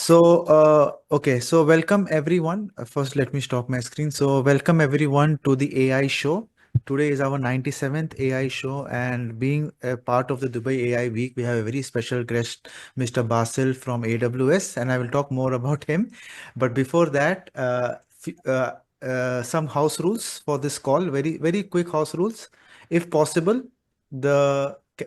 Okay, so welcome everyone. First, let me stop my screen. So, welcome everyone to the AI show. Today is our 97th AI show, and being a part of the Dubai AI Week, we have a very special guest, Mr. Basil from AWS, and I will talk more about him. But before that, some house rules for this call. Very quick house rules. If possible,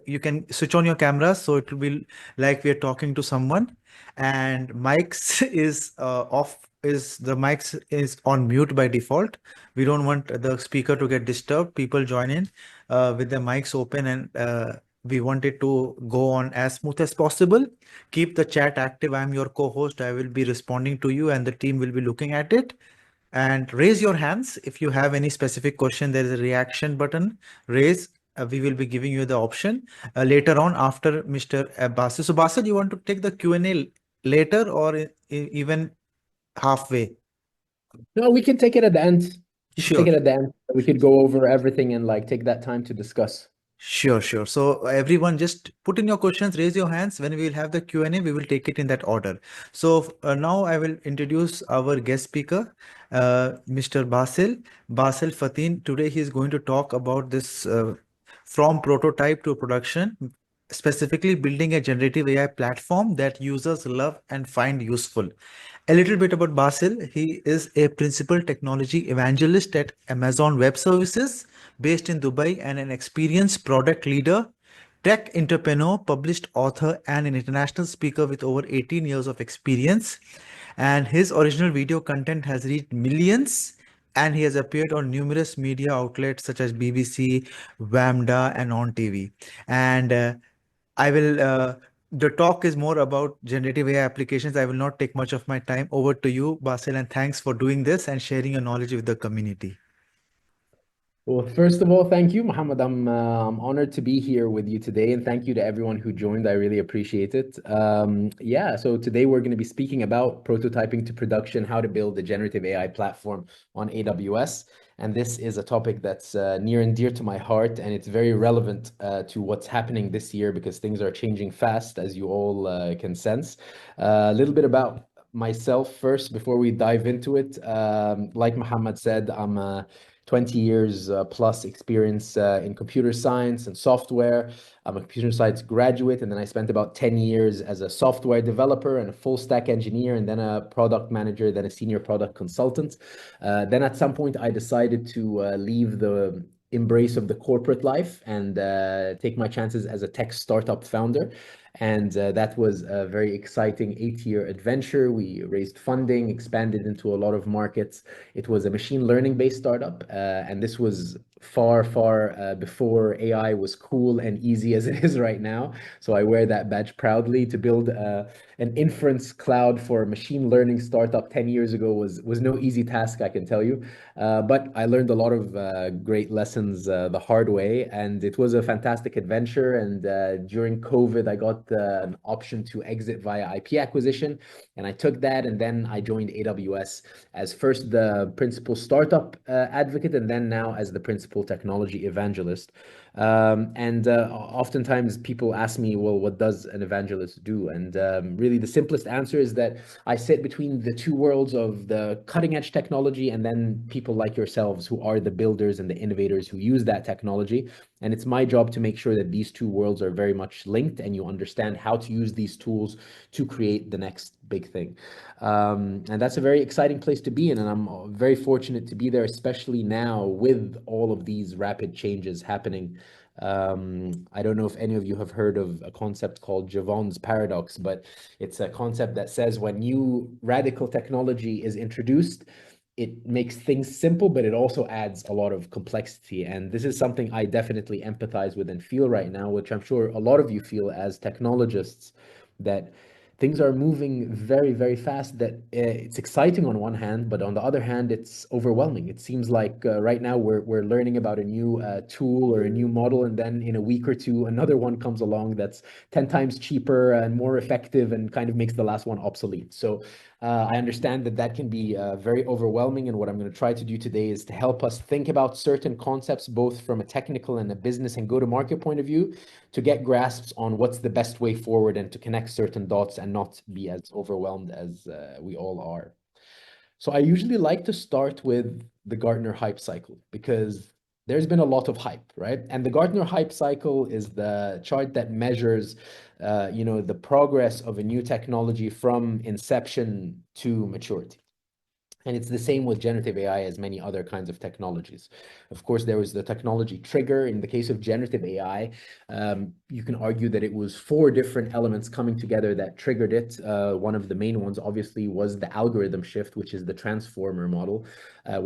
you can switch on your cameras so it will be like we are talking to someone, and mics is off, is the mics is on mute by default. We don't want the speaker to get disturbed. People join in with the mics open, and we want it to go on as smooth as possible. Keep the chat active. I'm your co-host. I will be responding to you and the team will be looking at it. And raise your hands if you have any specific question. There is a reaction button. Raise. We will be giving you the option later on after Mr. Basil. So Basil, you want to take the Q&A later or even halfway? No, we can take it at the end. We can take Sure. it at the end. We could go over everything and like take that time to discuss. Sure. So everyone just put in your questions, raise your hands. When we will have the Q&A, we will take it in that order. So now I will introduce our guest speaker, Mr. Basil Fatin. Today he is going to talk about this from prototype to production, specifically building a generative AI platform that users love and find useful. A little bit about Basil. He is a principal technology evangelist at Amazon Web Services based in Dubai and an experienced product leader, tech entrepreneur, published author, and an international speaker with over 18 years of experience. And his original video content has reached millions, and he has appeared on numerous media outlets such as BBC, WAMDA, and on TV. And I will, the talk is more about generative AI applications. I will not take much of my time. Over to you, Basil, and thanks for doing this and sharing your knowledge with the community. Well, first of all, thank you, Muhammad. I'm honored to be here with you today, and thank you to everyone who joined. I really appreciate it. Yeah, so today we're going to be speaking about prototyping to production, how to build a generative AI platform on AWS. And this is a topic that's near and dear to my heart, and it's very relevant to what's happening this year because things are changing fast, as you all can sense. A little bit about myself first before we dive into it. Like Muhammad said, I'm a 20 years plus experience in computer science and software. I'm a computer science graduate, and then I spent about 10 years as a software developer and a full stack engineer, and then a product manager, then a senior product consultant. Then at some point, I decided to leave the embrace of the corporate life and take my chances as a tech startup founder. And that was a very exciting 8-year adventure. We raised funding, expanded into a lot of markets. It was a machine learning based startup. And this was far before AI was cool and easy as it is right now. So I wear that badge proudly. To build an inference cloud for a machine learning startup 10 years ago was no easy task, I can tell you. But I learned a lot of great lessons the hard way, and it was a fantastic adventure. And during COVID, I got an option to exit via IP acquisition, and I took that, and then I joined AWS as first the principal startup advocate, and then now as the principal technology evangelist. And oftentimes people ask me, well, what does an evangelist do? And really the simplest answer is that I sit between the two worlds of the cutting edge technology and then people like yourselves who are the builders and the innovators who use that technology. And it's my job to make sure that these two worlds are very much linked and you understand how to use these tools to create the next big thing. And that's a very exciting place to be in. And I'm very fortunate to be there, especially now with all of these rapid changes happening. I don't know if any of you have heard of a concept called Jevons paradox, but it's a concept that says when new radical technology is introduced, it makes things simple, but it also adds a lot of complexity. And this is something I definitely empathize with and feel right now, which I'm sure a lot of you feel as technologists, that things are moving very fast, that it's exciting on one hand, but on the other hand, it's overwhelming. It seems like right now we're learning about a new tool or a new model, and then in a week or two, another one comes along that's 10 times cheaper and more effective and kind of makes the last one obsolete. So I understand that that can be very overwhelming, and what I'm going to try to do today is to help us think about certain concepts, both from a technical and a business and go-to-market point of view, to get grasps on what's the best way forward and to connect certain dots and and not be as overwhelmed as we all are. So I usually like to start with the Gartner hype cycle because there's been a lot of hype, right? And the Gartner hype cycle is the chart that measures, the progress of a new technology from inception to maturity. And it's the same with generative AI as many other kinds of technologies. Of course, there was the technology trigger. In the case of generative AI, you can argue that it was 4 different elements coming together that triggered it. One of the main ones, obviously, was the algorithm shift, which is the transformer model,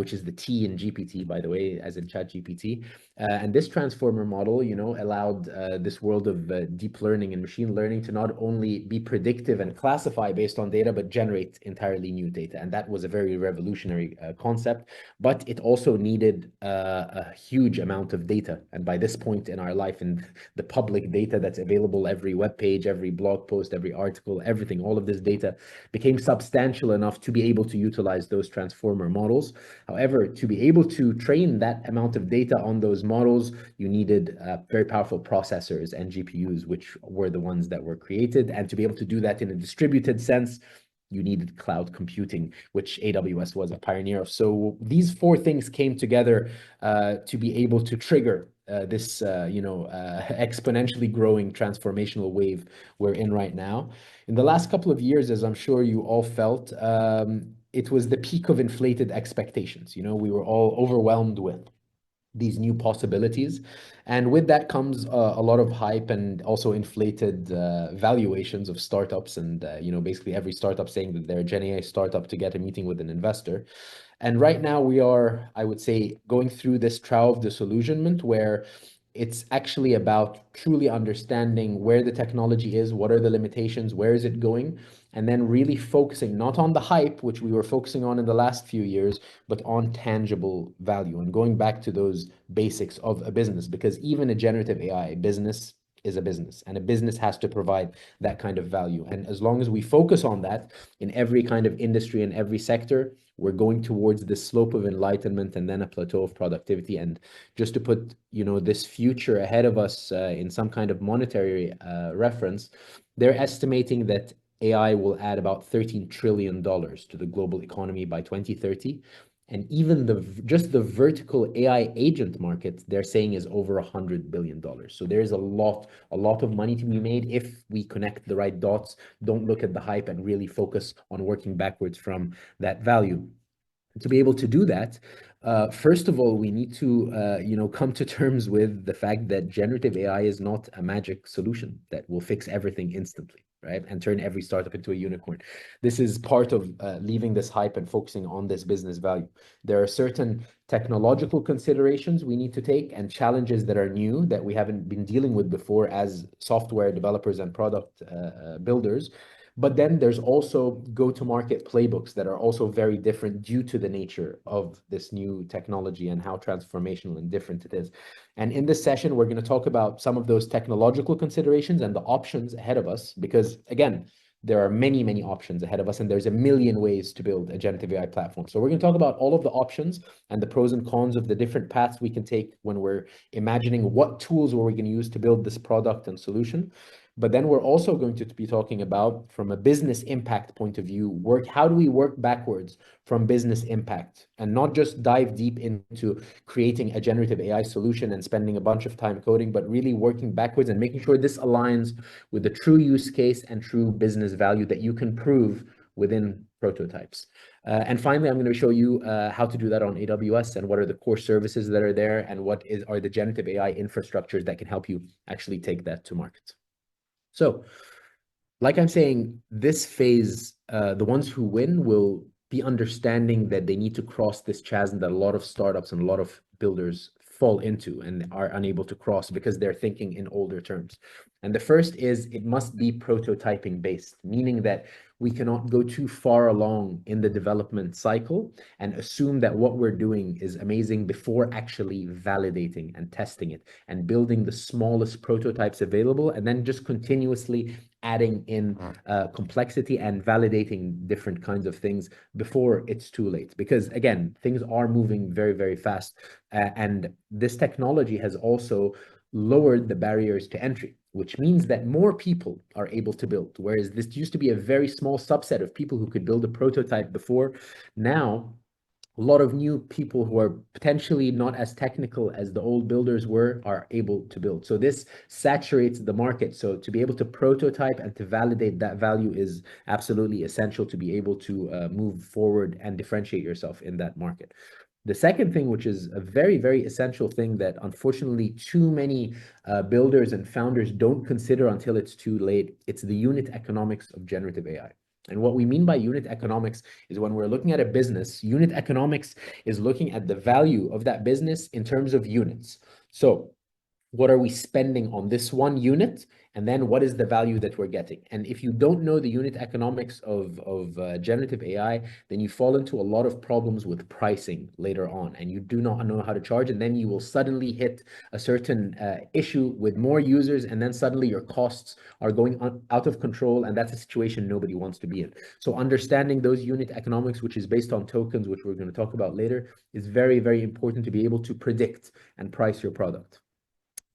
which is the T in GPT, by the way, as in ChatGPT. And this transformer model, allowed this world of deep learning and machine learning to not only be predictive and classify based on data, but generate entirely new data. And that was a very revolutionary concept, but it also needed a huge amount of data. And by this point in our life, in the public data that's available, every web page, every blog post, every article, everything, all of this data became substantial enough to be able to utilize those transformer models. However, to be able to train that amount of data on those models, you needed very powerful processors and GPUs, which were the ones that were created. And to be able to do that in a distributed sense, you needed cloud computing, which AWS was a pioneer of. So these 4 things came together to be able to trigger this, exponentially growing transformational wave we're in right now. In the last couple of years, as I'm sure you all felt, it was the peak of inflated expectations. We were all overwhelmed with these new possibilities. And with that comes a lot of hype and also inflated valuations of startups and, basically every startup saying that they're a Gen AI startup to get a meeting with an investor. And right now we are, I would say, going through this trial of disillusionment where it's actually about truly understanding where the technology is, what are the limitations, where is it going, and then really focusing not on the hype, which we were focusing on in the last few years, but on tangible value and going back to those basics of a business. Because even a generative AI business is a business, and a business has to provide that kind of value. And as long as we focus on that in every kind of industry and every sector, we're going towards this slope of enlightenment and then a plateau of productivity. And just to put, this future ahead of us in some kind of monetary reference, they're estimating that AI will add about $13 trillion to the global economy by 2030. And even just the vertical AI agent market, they're saying is over $100 billion. So there's a lot of money to be made if we connect the right dots, don't look at the hype and really focus on working backwards from that value. To be able to do that, first of all, we need to, come to terms with the fact that generative AI is not a magic solution that will fix everything instantly, right? And turn every startup into a unicorn. This is part of leaving this hype and focusing on this business value. There are certain technological considerations we need to take and challenges that are new that we haven't been dealing with before as software developers and product builders. But then there's also go-to-market playbooks that are also very different due to the nature of this new technology and how transformational and different it is. And in this session, we're going to talk about some of those technological considerations and the options ahead of us, because again, there are many, many options ahead of us, and there's a million ways to build a generative AI platform. So we're going to talk about all of the options and the pros and cons of the different paths we can take when we're imagining what tools are we going to use to build this product and solution. But then we're also going to be talking about, from a business impact point of view, how do we work backwards from business impact and not just dive deep into creating a generative AI solution and spending a bunch of time coding, but really working backwards and making sure this aligns with the true use case and true business value that you can prove within prototypes. And finally, I'm going to show you how to do that on AWS and what are the core services that are there and what are the generative AI infrastructures that can help you actually take that to market. So, like I'm saying, this phase, the ones who win will be understanding that they need to cross this chasm that a lot of startups and a lot of builders fall into and are unable to cross because they're thinking in older terms. And the first is it must be prototyping based, meaning that we cannot go too far along in the development cycle and assume that what we're doing is amazing before actually validating and testing it and building the smallest prototypes available, and then just continuously adding in complexity and validating different kinds of things before it's too late. Because again, things are moving very, very fast. And this technology has also lowered the barriers to entry. which means that more people are able to build. Whereas this used to be a very small subset of people who could build a prototype before. Now, a lot of new people who are potentially not as technical as the old builders were are able to build. So this saturates the market. So to be able to prototype and to validate that value is absolutely essential to be able to move forward and differentiate yourself in that market. The second thing, which is a very, very essential thing that unfortunately too many builders and founders don't consider until it's too late, it's the unit economics of generative AI. And what we mean by unit economics is when we're looking at a business, unit economics is looking at the value of that business in terms of units. So what are we spending on this one unit? And then what is the value that we're getting? And if you don't know the unit economics of generative AI, then you fall into a lot of problems with pricing later on, and you do not know how to charge. And then you will suddenly hit a certain issue with more users, and then suddenly your costs are going out of control. And that's a situation nobody wants to be in. So understanding those unit economics, which is based on tokens, which we're going to talk about later, is very, very important to be able to predict and price your product.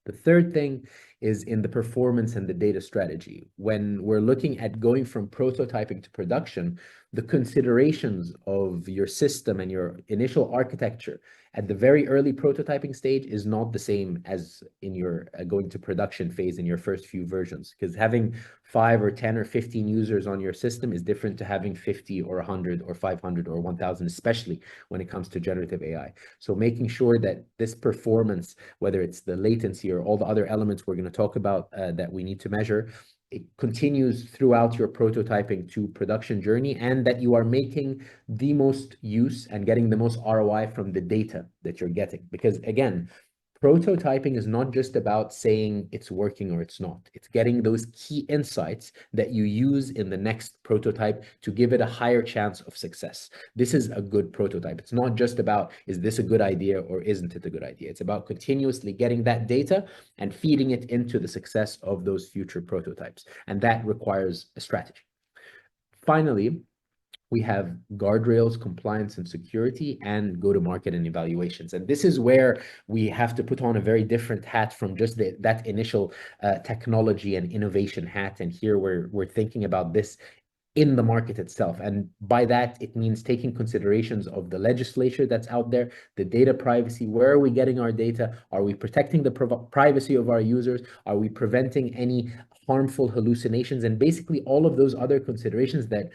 The third thing is in the performance and the data strategy. When we're looking at going from prototyping to production, the considerations of your system and your initial architecture at the very early prototyping stage is not the same as in your going to production phase in your first few versions, because having 5 or 10 or 15 users on your system is different to having 50 or 100 or 500 or 1,000, especially when it comes to generative AI. So making sure that this performance, whether it's the latency or all the other elements we're going to talk about that we need to measure, it continues throughout your prototyping to production journey, and that you are making the most use and getting the most ROI from the data that you're getting. Because again, prototyping is not just about saying it's working or it's not. It's getting those key insights that you use in the next prototype to give it a higher chance of success. This is a good prototype. It's not just about, is this a good idea or isn't it a good idea? It's about continuously getting that data and feeding it into the success of those future prototypes. And that requires a strategy. Finally, we have guardrails, compliance and security, and go-to-market and evaluations. And this is where we have to put on a very different hat from just that initial technology and innovation hat. And here we're thinking about this in the market itself. And by that, it means taking considerations of the legislature that's out there, the data privacy, where are we getting our data? Are we protecting the privacy of our users? Are we preventing any harmful hallucinations? And basically all of those other considerations that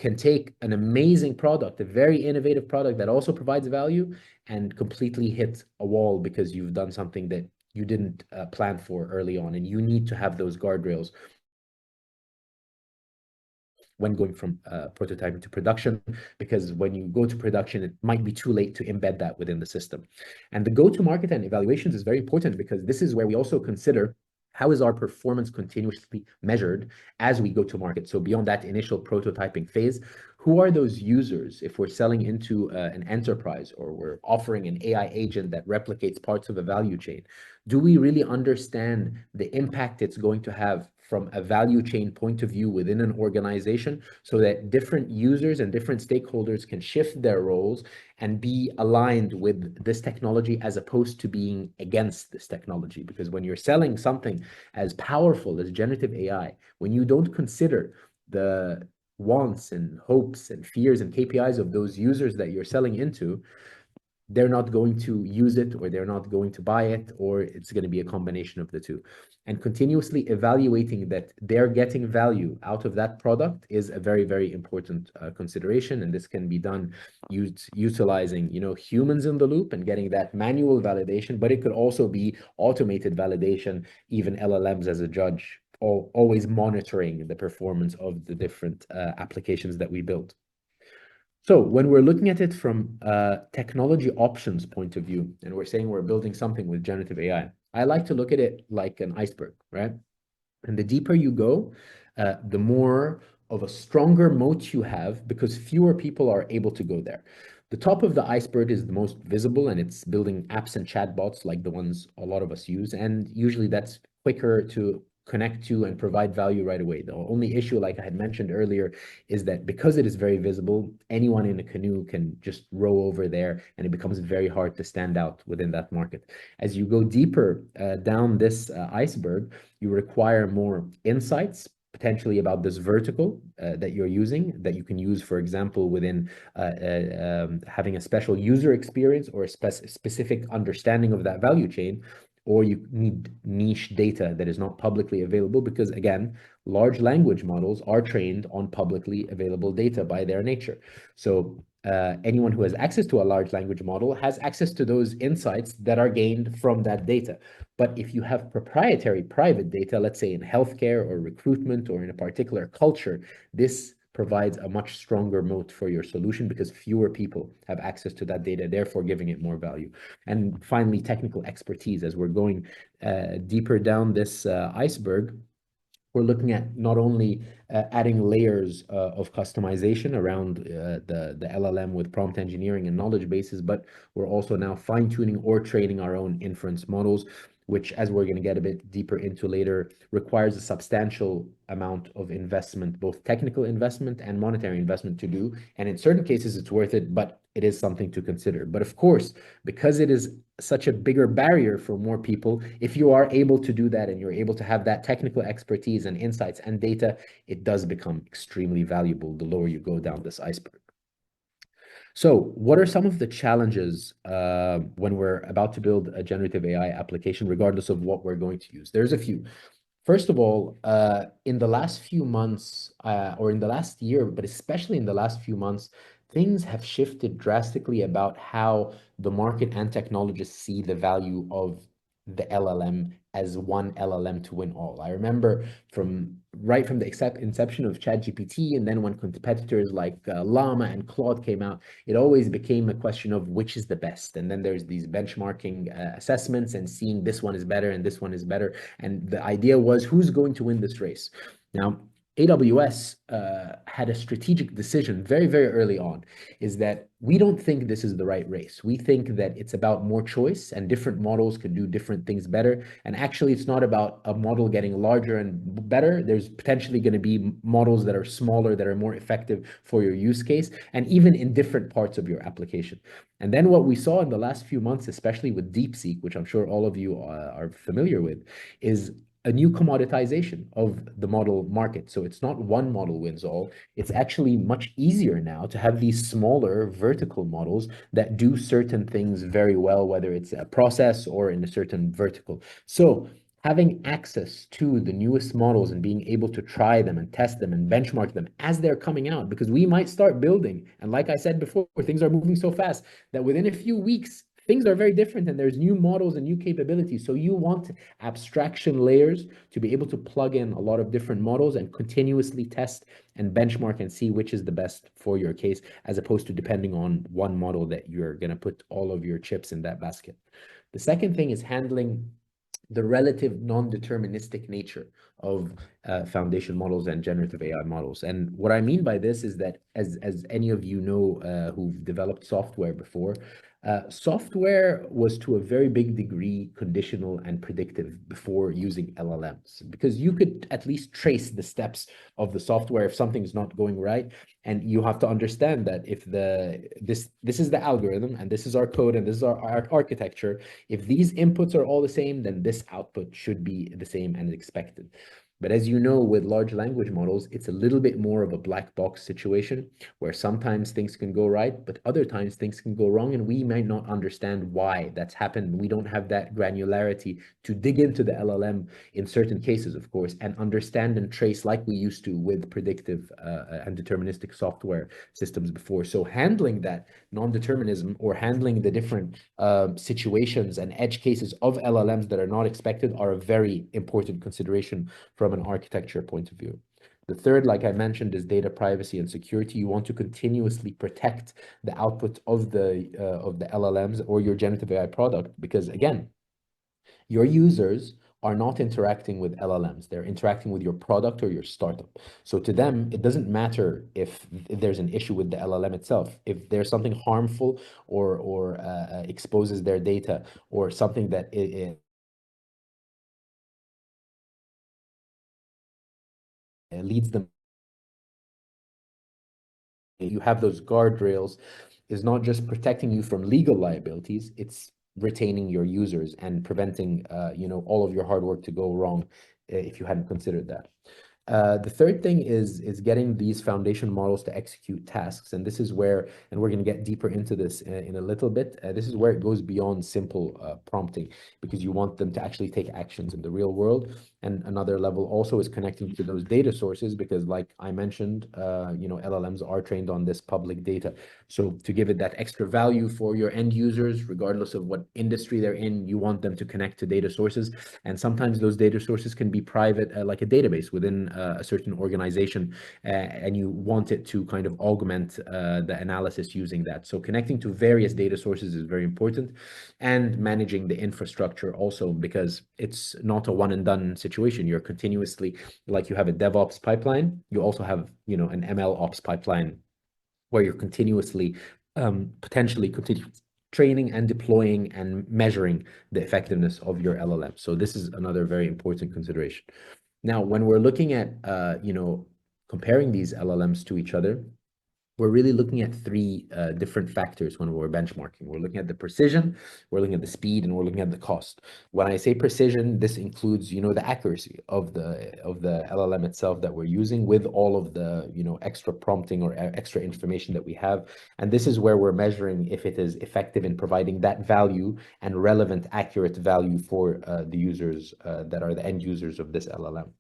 can take an amazing product, a very innovative product that also provides value, and completely hit a wall because you've done something that you didn't plan for early on. And you need to have those guardrails when going from prototyping to production, because when you go to production, it might be too late to embed that within the system. And the go-to-market and evaluations is very important, because this is where we also consider how is our performance continuously measured as we go to market. So beyond that initial prototyping phase, who are those users? If we're selling into an enterprise, or we're offering an AI agent that replicates parts of a value chain, do we really understand the impact it's going to have from a value chain point of view within an organization, so that different users and different stakeholders can shift their roles and be aligned with this technology as opposed to being against this technology? Because when you're selling something as powerful as generative AI, when you don't consider the wants and hopes and fears and KPIs of those users that you're selling into, they're not going to use it, or they're not going to buy it, or it's going to be a combination of the two. And continuously evaluating that they're getting value out of that product is a very, very important consideration. And this can be done utilizing, humans in the loop and getting that manual validation, but it could also be automated validation, even LLMs as a judge, always monitoring the performance of the different applications that we build. So when we're looking at it from a technology options point of view, and we're saying we're building something with generative AI, I like to look at it like an iceberg, right? And the deeper you go, the more of a stronger moat you have, because fewer people are able to go there. The top of the iceberg is the most visible, and it's building apps and chatbots like the ones a lot of us use. And usually that's quicker to connect to and provide value right away. The only issue, like I had mentioned earlier, is that because it is very visible, anyone in a canoe can just row over there, and it becomes very hard to stand out within that market. As you go deeper down this iceberg, you require more insights, potentially about this vertical that you're using, that you can use, for example, within having a special user experience or a specific understanding of that value chain, or you need niche data that is not publicly available, because again, large language models are trained on publicly available data by their nature. So anyone who has access to a large language model has access to those insights that are gained from that data. But if you have proprietary private data, let's say in healthcare or recruitment or in a particular culture, this provides a much stronger moat for your solution because fewer people have access to that data, therefore giving it more value. And finally, technical expertise. As we're going deeper down this iceberg, we're looking at not only adding layers of customization around the LLM with prompt engineering and knowledge bases, but we're also now fine-tuning or training our own inference models, which, as we're going to get a bit deeper into later, requires a substantial amount of investment, both technical investment and monetary investment to do. And in certain cases, it's worth it, but it is something to consider. But of course, because it is such a bigger barrier for more people, if you are able to do that and you're able to have that technical expertise and insights and data, it does become extremely valuable the lower you go down this iceberg. So what are some of the challenges when we're about to build a generative AI application, regardless of what we're going to use? There's a few. First of all, in the last few months, or in the last year, but especially in the last few months, things have shifted drastically about how the market and technologists see the value of the LLM as one LLM to win all. I remember right from the inception of ChatGPT, and then when competitors like Llama and Claude came out, it always became a question of which is the best. And then there's these benchmarking assessments and seeing this one is better and this one is better. And the idea was who's going to win this race. Now, AWS had a strategic decision very, very early on, is that we don't think this is the right race. We think that it's about more choice and different models could do different things better. And actually, it's not about a model getting larger and better. There's potentially going to be models that are smaller, that are more effective for your use case, and even in different parts of your application. And then what we saw in the last few months, especially with DeepSeek, which I'm sure all of you are familiar with, is a new commoditization of the model market. So it's not one model wins all. It's actually much easier now to have these smaller vertical models that do certain things very well, whether it's a process or in a certain vertical. So having access to the newest models and being able to try them and test them and benchmark them as they're coming out, because we might start building. And like I said before, things are moving so fast that within a few weeks, things are very different and there's new models and new capabilities. So you want abstraction layers to be able to plug in a lot of different models and continuously test and benchmark and see which is the best for your case, as opposed to depending on one model that you're going to put all of your chips in that basket. The second thing is handling the relative non-deterministic nature of foundation models and generative AI models. And what I mean by this is that, as any of you know who've developed software before, software was to a very big degree conditional and predictive before using LLMs, because you could at least trace the steps of the software if something's not going right. And you have to understand that if this is the algorithm and this is our code and this is our architecture, if these inputs are all the same, then this output should be the same and expected. But as you know, with large language models, it's a little bit more of a black box situation where sometimes things can go right, but other times things can go wrong, and we might not understand why that's happened. We don't have that granularity to dig into the LLM in certain cases, of course, and understand and trace like we used to with predictive and deterministic software systems before. So handling that non-determinism, or handling the different situations and edge cases of LLMs that are not expected, are a very important consideration from an architecture point of view. The third, like I mentioned, is data privacy and security. You want to continuously protect the output of the LLMs or your generative AI product, because again, your users are not interacting with LLMs. They're interacting with your product or your startup. So to them, it doesn't matter if there's an issue with the LLM itself. If there's something harmful or exposes their data, or something that leads them. You have those guardrails is not just protecting you from legal liabilities, it's retaining your users and preventing all of your hard work to go wrong if you hadn't considered that. The third thing is getting these foundation models to execute tasks. And this is where, and we're going to get deeper into this in a little bit, this is where it goes beyond simple prompting, because you want them to actually take actions in the real world. And another level also is connecting to those data sources, because like I mentioned, LLMs are trained on this public data. So to give it that extra value for your end users, regardless of what industry they're in, you want them to connect to data sources. And sometimes those data sources can be private, like a database within a certain organization, and you want it to kind of augment the analysis using that. So connecting to various data sources is very important, and managing the infrastructure also, because it's not a one and done situation. You're continuously, like you have a DevOps pipeline, you also have, an ML ops pipeline where you're continuously potentially training and deploying and measuring the effectiveness of your LLM. So this is another very important consideration. Now, when we're looking at comparing these LLMs to each other, we're really looking at three different factors when we're benchmarking. We're looking at the precision, we're looking at the speed, and we're looking at the cost. When I say precision, this includes, the accuracy of the LLM itself that we're using, with all of the, extra prompting or extra information that we have. And this is where we're measuring if it is effective in providing that value and relevant, accurate value for the users that are the end users of this LLM.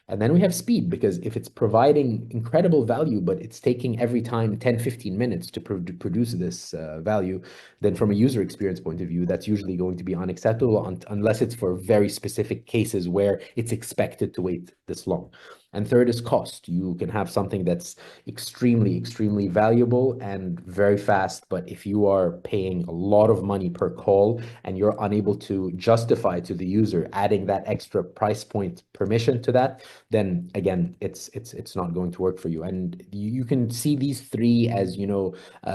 And then we have speed, because if it's providing incredible value, but it's taking every time 10, 15 minutes to produce this value, then from a user experience point of view, that's usually going to be unacceptable unless it's for very specific cases where it's expected to wait this long. And third is cost. You can have something that's extremely, extremely valuable and very fast, but if you are paying a lot of money per call and you're unable to justify to the user adding that extra price point permission to that, then again, it's not going to work for you. And you can see these three as,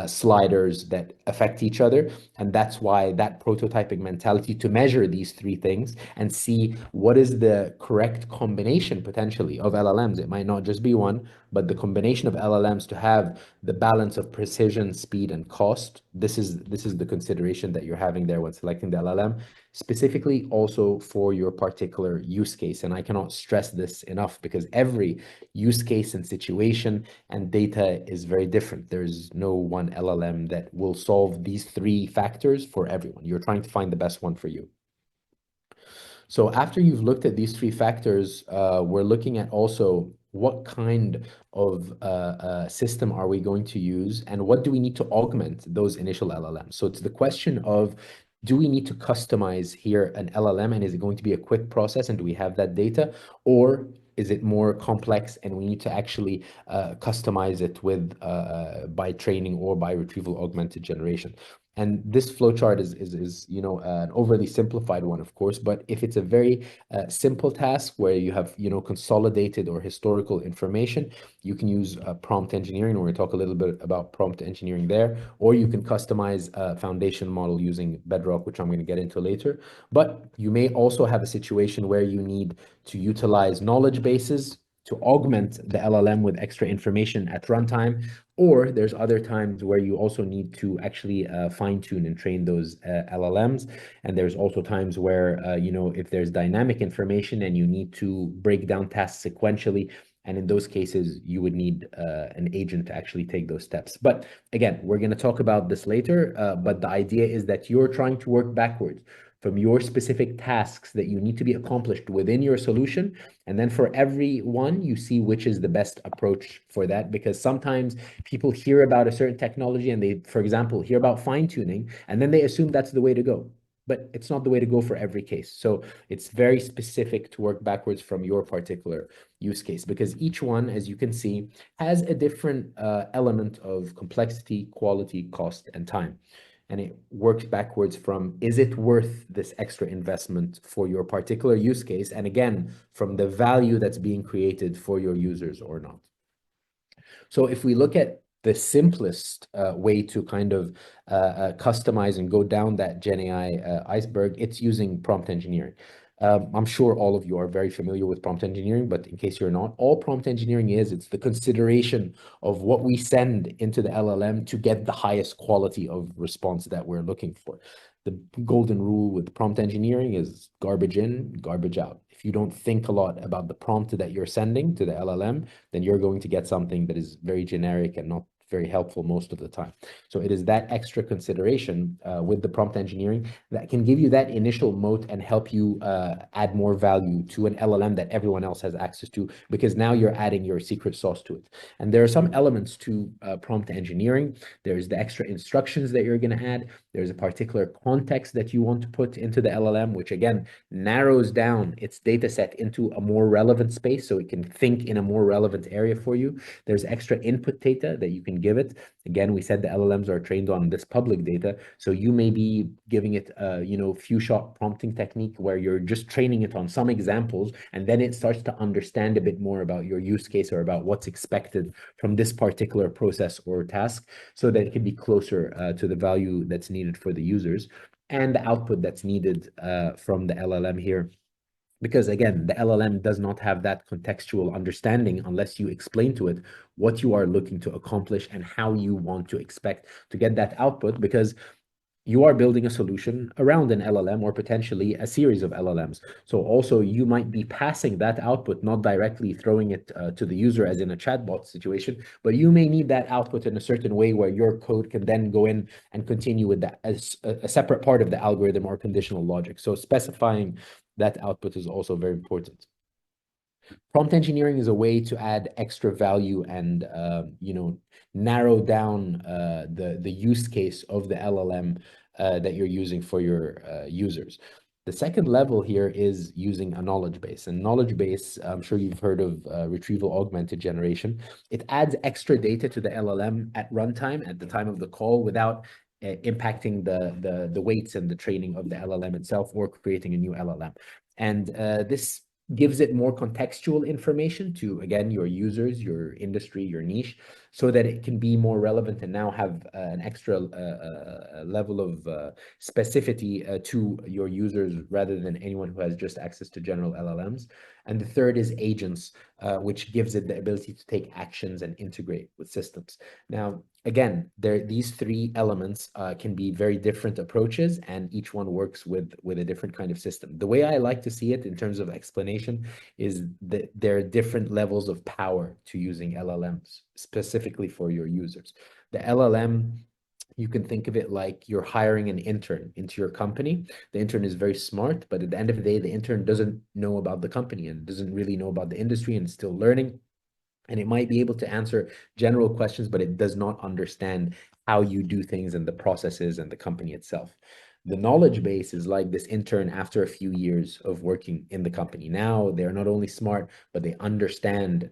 sliders that affect each other. And that's why that prototyping mentality to measure these three things and see what is the correct combination potentially of LLMs. It might not just be one, but the combination of LLMs to have the balance of precision, speed, and cost. This is the consideration that you're having there when selecting the LLM, specifically also for your particular use case. And I cannot stress this enough, because every use case and situation and data is very different. There's no one LLM that will solve these three factors for everyone. You're trying to find the best one for you. So after you've looked at these three factors, we're looking at also what kind of system are we going to use, and what do we need to augment those initial LLMs? So it's the question of, do we need to customize here an LLM, and is it going to be a quick process, and do we have that data? Or is it more complex and we need to actually customize it with by training or by retrieval augmented generation? And this flowchart is an overly simplified one, of course, but if it's a very simple task where you have consolidated or historical information, you can use prompt engineering. We're going to talk a little bit about prompt engineering there, or you can customize a foundation model using Bedrock, which I'm going to get into later. But you may also have a situation where you need to utilize knowledge bases to augment the LLM with extra information at runtime, or there's other times where you also need to actually fine tune and train those LLMs. And there's also times where, if there's dynamic information and you need to break down tasks sequentially, and in those cases, you would need an agent to actually take those steps. But again, we're going to talk about this later, but the idea is that you're trying to work backwards from your specific tasks that you need to be accomplished within your solution. And then for every one, you see which is the best approach for that. Because sometimes people hear about a certain technology and they, for example, hear about fine tuning, and then they assume that's the way to go. But it's not the way to go for every case. So it's very specific to work backwards from your particular use case, because each one, as you can see, has a different element of complexity, quality, cost, and time. And it works backwards from, is it worth this extra investment for your particular use case? And again, from the value that's being created for your users or not. So if we look at the simplest way to kind of customize and go down that GenAI iceberg, it's using prompt engineering. I'm sure all of you are very familiar with prompt engineering, but in case you're not, all prompt engineering it's the consideration of what we send into the LLM to get the highest quality of response that we're looking for. The golden rule with prompt engineering is garbage in, garbage out. If you don't think a lot about the prompt that you're sending to the LLM, then you're going to get something that is very generic and not very helpful most of the time. So it is that extra consideration with the prompt engineering that can give you that initial moat and help you add more value to an LLM that everyone else has access to, because now you're adding your secret sauce to it. And there are some elements to prompt engineering. There's the extra instructions that you're going to add. There's a particular context that you want to put into the LLM, which again narrows down its data set into a more relevant space so it can think in a more relevant area for you. There's extra input data that you can give it. Again, we said the LLMs are trained on this public data, so you may be giving it a few shot prompting technique where you're just training it on some examples, and then it starts to understand a bit more about your use case or about what's expected from this particular process or task, so that it can be closer to the value that's needed for the users and the output that's needed from the LLM here. Because again, the LLM does not have that contextual understanding unless you explain to it what you are looking to accomplish and how you want to expect to get that output, because you are building a solution around an LLM or potentially a series of LLMs. So also you might be passing that output, not directly throwing it to the user as in a chatbot situation, but you may need that output in a certain way where your code can then go in and continue with that as a separate part of the algorithm or conditional logic. So specifying that output is also very important. Prompt engineering is a way to add extra value and narrow down the use case of the LLM that you're using for your users. The second level here is using a knowledge base. And knowledge base, I'm sure you've heard of retrieval augmented generation. It adds extra data to the LLM at runtime, at the time of the call, without impacting the weights and the training of the LLM itself or creating a new LLM. And this gives it more contextual information to, again, your users, your industry, your niche, so that it can be more relevant and now have an extra level of specificity to your users rather than anyone who has just access to general LLMs. And the third is agents, which gives it the ability to take actions and integrate with systems. Now, again, these three elements can be very different approaches, and each one works with a different kind of system. The way I like to see it in terms of explanation is that there are different levels of power to using LLMs, specifically for your users. The LLM, you can think of it like you're hiring an intern into your company. The intern is very smart, but at the end of the day, the intern doesn't know about the company and doesn't really know about the industry and is still learning. And it might be able to answer general questions, but it does not understand how you do things and the processes and the company itself. The knowledge base is like this intern after a few years of working in the company. Now they're not only smart, but they understand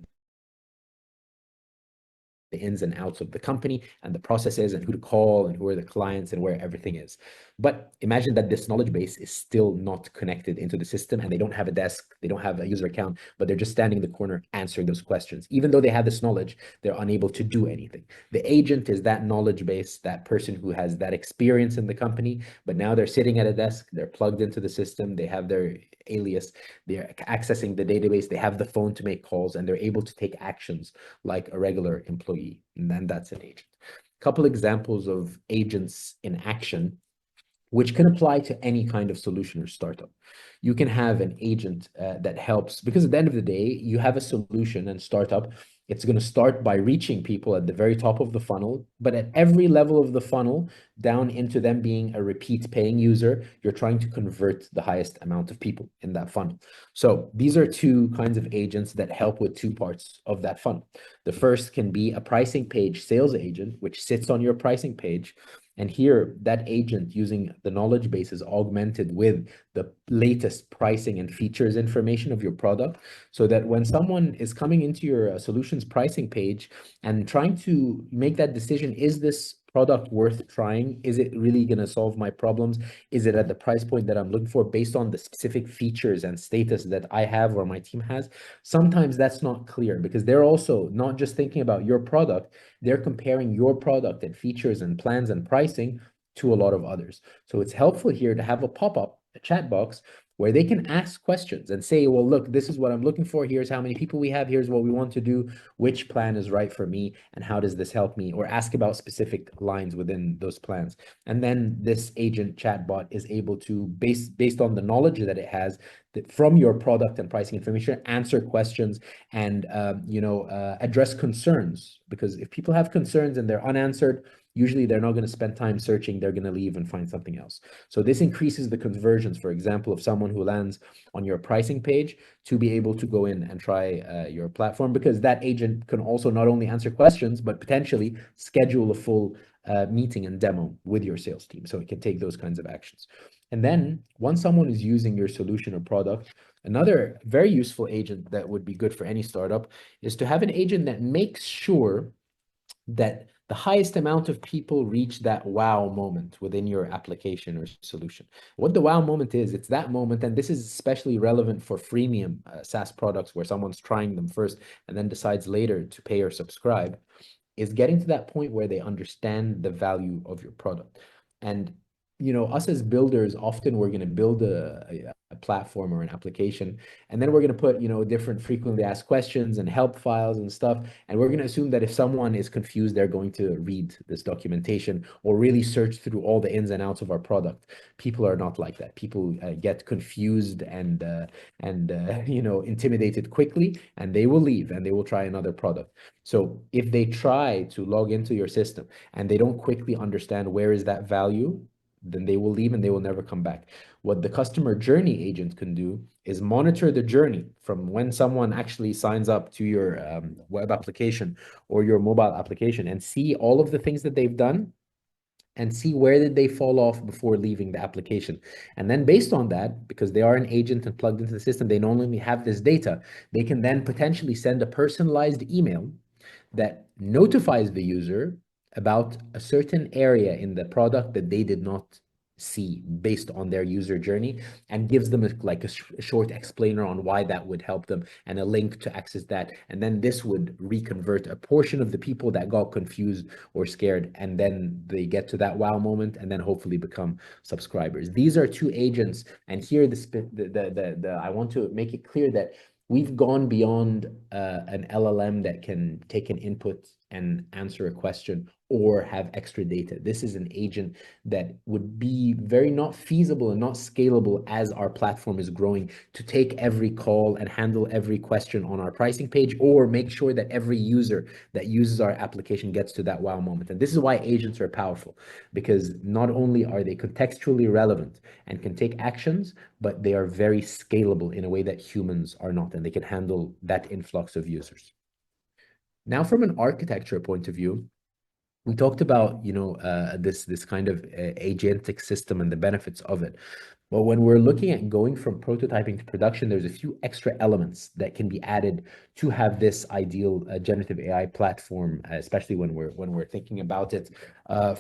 the ins and outs of the company and the processes and who to call and who are the clients and where everything is. But imagine that this knowledge base is still not connected into the system and they don't have a desk, they don't have a user account, but they're just standing in the corner answering those questions. Even though they have this knowledge, they're unable to do anything. The agent is that knowledge base, that person who has that experience in the company, but now they're sitting at a desk, they're plugged into the system, they have their alias, they're accessing the database, they have the phone to make calls, and they're able to take actions like a regular employee. And then that's an agent. A couple examples of agents in action, which can apply to any kind of solution or startup. You can have an agent that helps, because at the end of the day, you have a solution and startup. It's going to start by reaching people at the very top of the funnel, but at every level of the funnel, down into them being a repeat paying user, you're trying to convert the highest amount of people in that funnel. So these are two kinds of agents that help with two parts of that funnel. The first can be a pricing page sales agent, which sits on your pricing page. And here, that agent using the knowledge base is augmented with the latest pricing and features information of your product, so that when someone is coming into your solutions pricing page and trying to make that decision, is this product worth trying? Is it really going to solve my problems? Is it at the price point that I'm looking for based on the specific features and status that I have or my team has? Sometimes that's not clear because they're also not just thinking about your product, they're comparing your product and features and plans and pricing to a lot of others. So it's helpful here to have a pop-up, a chat box, where they can ask questions and say, well, look, this is what I'm looking for. Here's how many people we have. Here's what we want to do. Which plan is right for me? And how does this help me? Or ask about specific lines within those plans. And then this agent chatbot is able to, based on the knowledge that it has from your product and pricing information, answer questions and address concerns. Because if people have concerns and they're unanswered, usually they're not going to spend time searching. They're going to leave and find something else. So this increases the conversions, for example, of someone who lands on your pricing page to be able to go in and try your platform, because that agent can also not only answer questions, but potentially schedule a full meeting and demo with your sales team. So it can take those kinds of actions. And then once someone is using your solution or product, another very useful agent that would be good for any startup is to have an agent that makes sure that the highest amount of people reach that wow moment within your application or solution. What the wow moment is, it's that moment, and this is especially relevant for freemium SaaS products where someone's trying them first and then decides later to pay or subscribe, is getting to that point where they understand the value of your product. And us as builders, often we're going to build a platform or an application, and then we're going to put different frequently asked questions and help files and stuff, and we're going to assume that if someone is confused, they're going to read this documentation or really search through all the ins and outs of our product. People are not like that. People get confused and intimidated quickly, and they will leave and they will try another product. So if they try to log into your system and they don't quickly understand where is that value, then they will leave and they will never come back. What the customer journey agent can do is monitor the journey from when someone actually signs up to your web application or your mobile application and see all of the things that they've done and see where did they fall off before leaving the application. And then based on that, because they are an agent and plugged into the system, they not only have this data, they can then potentially send a personalized email that notifies the user about a certain area in the product that they did not see based on their user journey, and gives them a short explainer on why that would help them and a link to access that. And then this would reconvert a portion of the people that got confused or scared, and then they get to that wow moment and then hopefully become subscribers. These are two agents, and here I want to make it clear that we've gone beyond an LLM that can take an input and answer a question or have extra data. This is an agent that would be very not feasible and not scalable as our platform is growing to take every call and handle every question on our pricing page, or make sure that every user that uses our application gets to that wow moment. And this is why agents are powerful, because not only are they contextually relevant and can take actions, but they are very scalable in a way that humans are not, and they can handle that influx of users. Now, from an architecture point of view, we talked about this kind of agentic system and the benefits of it. But when we're looking at going from prototyping to production, there's a few extra elements that can be added to have this ideal generative AI platform, especially when we're thinking about it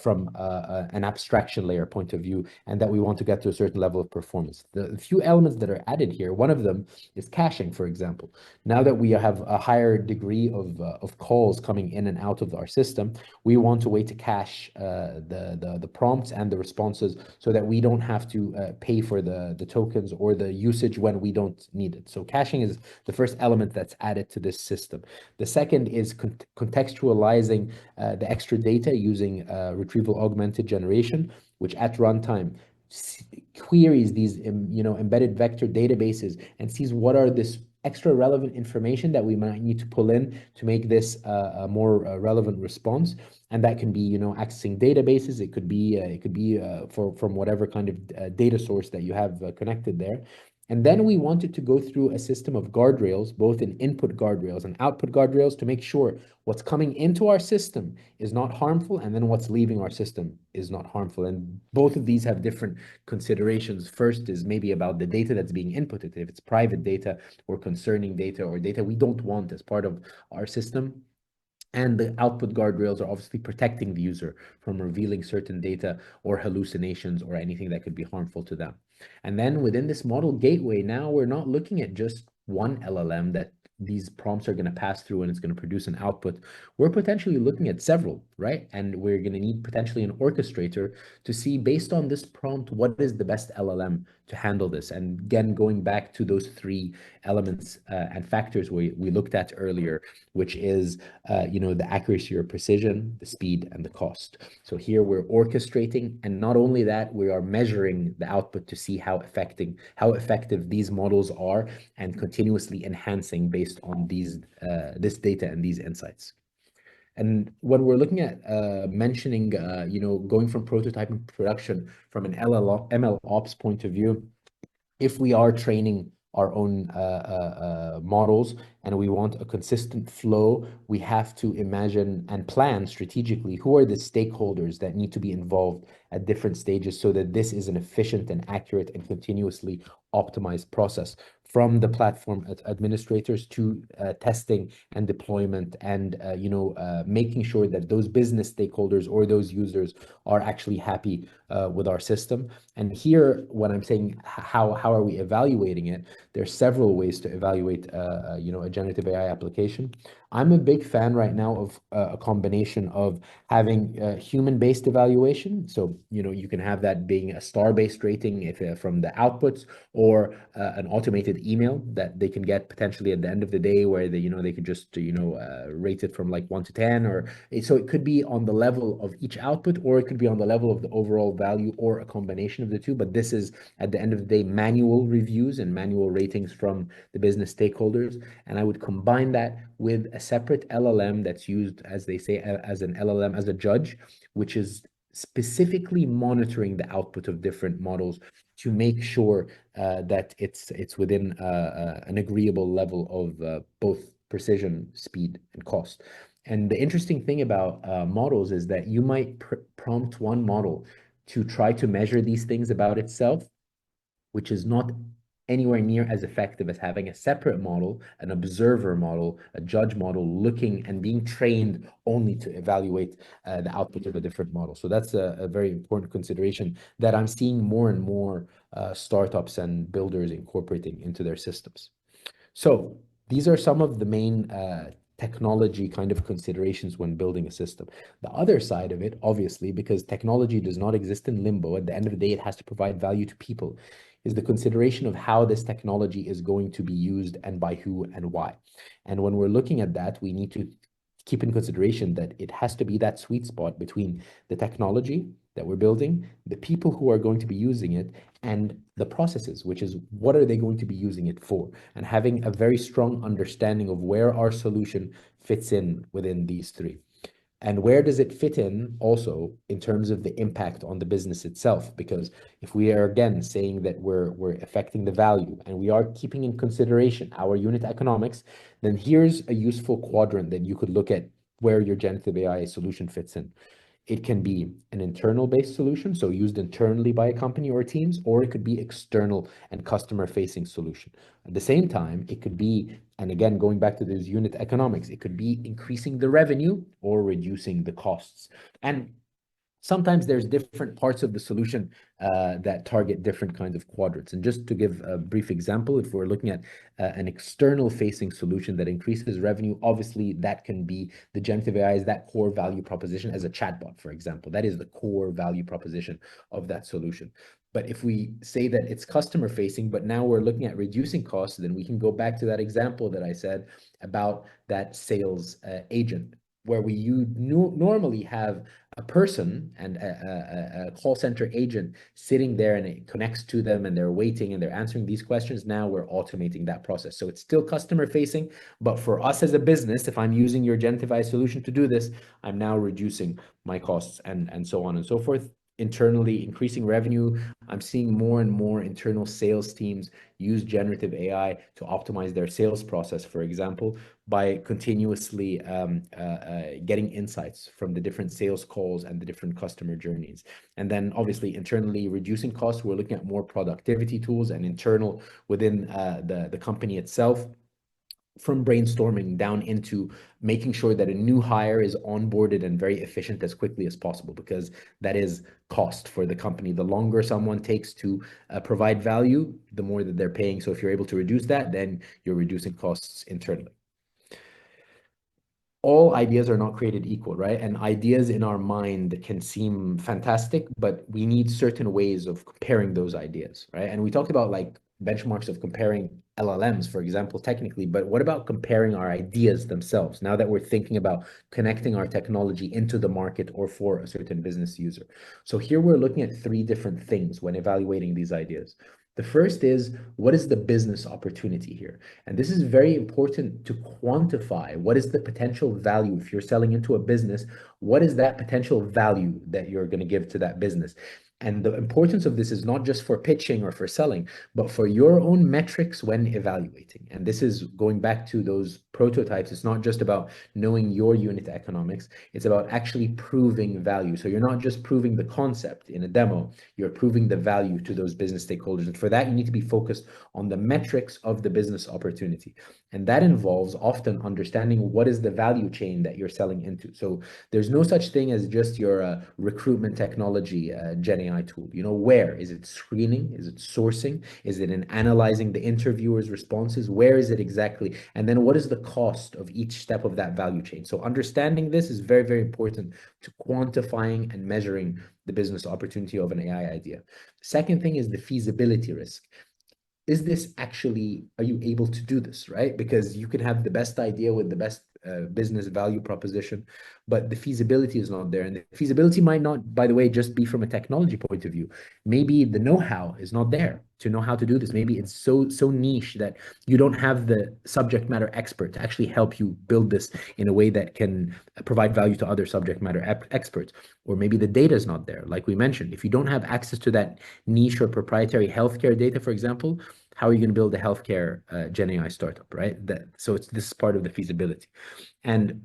from an abstraction layer point of view, and that we want to get to a certain level of performance. The few elements that are added here, one of them is caching, for example. Now that we have a higher degree of calls coming in and out of our system, we want a way to cache the prompts and the responses so that we don't have to pay for the tokens or the usage when we don't need it. So caching is the first element that's added to this system. The second is contextualizing the extra data using retrieval augmented generation, which at runtime queries these embedded vector databases and sees what are this extra relevant information that we might need to pull in to make this a more relevant response. And that can be accessing databases. It could be from whatever kind of data source that you have connected there. And then we wanted to go through a system of guardrails, both in input guardrails and output guardrails, to make sure what's coming into our system is not harmful, and then what's leaving our system is not harmful. And both of these have different considerations. First is maybe about the data that's being inputted, if it's private data or concerning data or data we don't want as part of our system. And the output guardrails are obviously protecting the user from revealing certain data or hallucinations or anything that could be harmful to them. And then within this model gateway, now we're not looking at just one LLM that these prompts are going to pass through and it's going to produce an output, we're potentially looking at several, right? And we're going to need potentially an orchestrator to see, based on this prompt, what is the best LLM to handle this. And again, going back to those three elements and factors we looked at earlier, which is the accuracy or precision, the speed, and the cost. So here we're orchestrating, and not only that, we are measuring the output to see how effective these models are, and continuously enhancing based on this data and these insights. And when we're looking at mentioning, going from prototyping to production from an ML ops point of view, if we are training our own models and we want a consistent flow, we have to imagine and plan strategically who are the stakeholders that need to be involved at different stages, so that this is an efficient and accurate and continuously optimized process, from the platform administrators to testing and deployment, and making sure that those business stakeholders or those users are actually happy with our system. And here, when I'm saying how are we evaluating it, there's several ways to evaluate a generative AI application. I'm a big fan right now of a combination of having human-based evaluation. So, you can have that being a star-based rating if from the outputs, or an automated email that they can get potentially at the end of the day, where they could just rate it from like 1 to 10, or so it could be on the level of each output, or it could be on the level of the overall value, or a combination of the two. But this is, at the end of the day, manual reviews and manual ratings from the business stakeholders. And I would combine that with a separate LLM that's used, as they say, as an LLM, as a judge, which is specifically monitoring the output of different models to make sure that it's within an agreeable level of both precision, speed, and cost. And the interesting thing about models is that you might prompt one model to try to measure these things about itself, which is not anywhere near as effective as having a separate model, an observer model, a judge model, looking and being trained only to evaluate the output of a different model. So that's a very important consideration that I'm seeing more and more startups and builders incorporating into their systems. So these are some of the main technology kind of considerations when building a system. The other side of it, obviously, because technology does not exist in limbo, at the end of the day, it has to provide value to people, is the consideration of how this technology is going to be used and by who and why. And when we're looking at that, we need to keep in consideration that it has to be that sweet spot between the technology that we're building, the people who are going to be using it, and the processes, which is what are they going to be using it for, and having a very strong understanding of where our solution fits in within these three. And where does it fit in also in terms of the impact on the business itself? Because if we are, again, saying that we're affecting the value and we are keeping in consideration our unit economics, then here's a useful quadrant that you could look at where your generative AI solution fits in. It can be an internal-based solution, so used internally by a company or teams, or it could be external and customer-facing solution. At the same time, it could be, and again, going back to those unit economics, it could be increasing the revenue or reducing the costs. And sometimes there's different parts of the solution that target different kinds of quadrants. And just to give a brief example, if we're looking at an external facing solution that increases revenue, obviously that can be the generative AI is that core value proposition as a chatbot, for example. That is the core value proposition of that solution. But if we say that it's customer facing, but now we're looking at reducing costs, then we can go back to that example that I said about that sales agent, where you normally have a person and a call center agent sitting there, and it connects to them and they're waiting and they're answering these questions. Now we're automating that process. So it's still customer facing, but for us as a business, if I'm using your generative AI solution to do this, I'm now reducing my costs and so on and so forth. Internally increasing revenue. I'm seeing more and more internal sales teams use generative AI to optimize their sales process, for example, by continuously getting insights from the different sales calls and the different customer journeys. And then obviously internally reducing costs, we're looking at more productivity tools, and internal within the company itself, from brainstorming down into making sure that a new hire is onboarded and very efficient as quickly as possible, because that is cost for the company. The longer someone takes to provide value, the more that they're paying. So if you're able to reduce that, then you're reducing costs internally. All ideas are not created equal, right? And ideas in our mind can seem fantastic, but we need certain ways of comparing those ideas, right? And we talked about like benchmarks of comparing LLMs, for example, technically, but what about comparing our ideas themselves now that we're thinking about connecting our technology into the market or for a certain business user? So here we're looking at three different things when evaluating these ideas. The first is, what is the business opportunity here? And this is very important to quantify. What is the potential value? If you're selling into a business, what is that potential value that you're going to give to that business? And the importance of this is not just for pitching or for selling, but for your own metrics when evaluating. And this is going back to those prototypes. It's not just about knowing your unit economics, it's about actually proving value. So you're not just proving the concept in a demo, you're proving the value to those business stakeholders. And for that, you need to be focused on the metrics of the business opportunity. And that involves often understanding what is the value chain that you're selling into. So there's no such thing as just your recruitment technology Gen AI tool. You know, where is it screening? Is it sourcing? Is it in analyzing the interviewer's responses? Where is it exactly? And then what is the cost of each step of that value chain? So understanding this is very, very important to quantifying and measuring the business opportunity of an AI idea. Second thing is the feasibility risk. Is this actually, are you able to do this, right? Because you can have the best idea with the best business value proposition, but the feasibility is not there. And the feasibility might not, by the way, just be from a technology point of view. Maybe the know-how is not there to know how to do this. Maybe it's so niche that you don't have the subject matter expert to actually help you build this in a way that can provide value to other subject matter experts. Or maybe the data is not there. Like we mentioned, if you don't have access to that niche or proprietary healthcare data, for example, how are you going to build a healthcare Gen AI startup, right? So this is part of the feasibility. And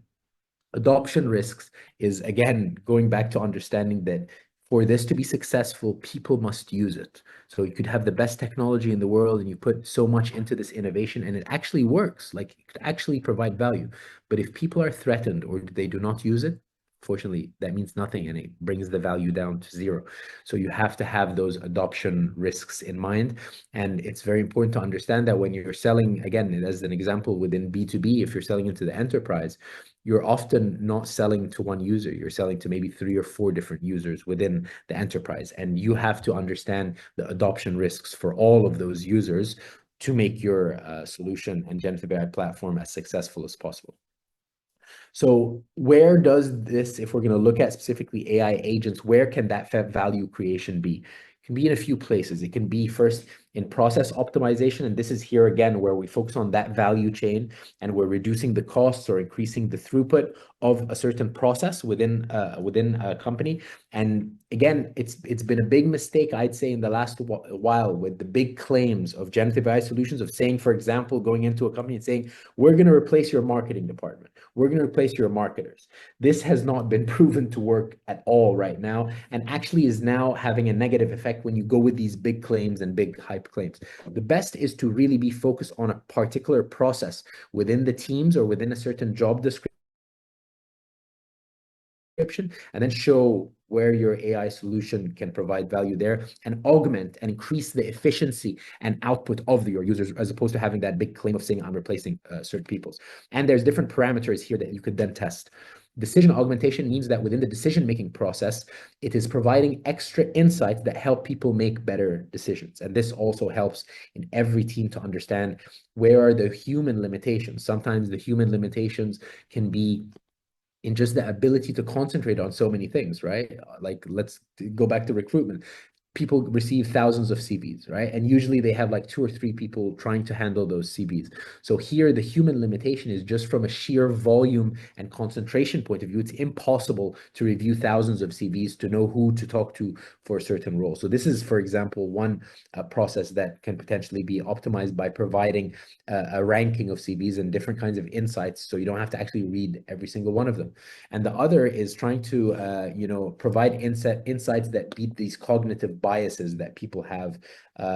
adoption risks is, again, going back to understanding that for this to be successful, people must use it. So you could have the best technology in the world and you put so much into this innovation and it actually works, like it could actually provide value. But if people are threatened or they do not use it, fortunately, that means nothing and it brings the value down to zero. So you have to have those adoption risks in mind. And it's very important to understand that when you're selling, again, as an example within B2B, if you're selling into the enterprise, you're often not selling to one user. You're selling to maybe 3 or 4 different users within the enterprise. And you have to understand the adoption risks for all of those users to make your solution and generative AI platform as successful as possible. So where does this, if we're going to look at specifically AI agents, where can that value creation be? It can be in a few places. It can be first in process optimization. And this is here again, where we focus on that value chain and we're reducing the costs or increasing the throughput of a certain process within a company. And again, it's been a big mistake, I'd say, in the last while with the big claims of generative AI solutions of saying, for example, going into a company and saying, we're going to replace your marketing department. We're going to replace your marketers. This has not been proven to work at all right now, and actually is now having a negative effect when you go with these big claims and big hype claims. The best is to really be focused on a particular process within the teams or within a certain job description, and then show where your AI solution can provide value there and augment and increase the efficiency and output of your users, as opposed to having that big claim of saying I'm replacing certain people's. And there's different parameters here that you could then test. Decision augmentation means that within the decision-making process, it is providing extra insights that help people make better decisions. And this also helps in every team to understand where are the human limitations. Sometimes the human limitations can be in just the ability to concentrate on so many things, right? Like, let's go back to recruitment. People receive thousands of CVs, right? And usually they have like 2 or 3 people trying to handle those CVs. So here, the human limitation is just from a sheer volume and concentration point of view, it's impossible to review thousands of CVs to know who to talk to for a certain role. So this is, for example, one process that can potentially be optimized by providing a ranking of CVs and different kinds of insights, so you don't have to actually read every single one of them. And the other is trying to, provide insights that beat these cognitive biases that people have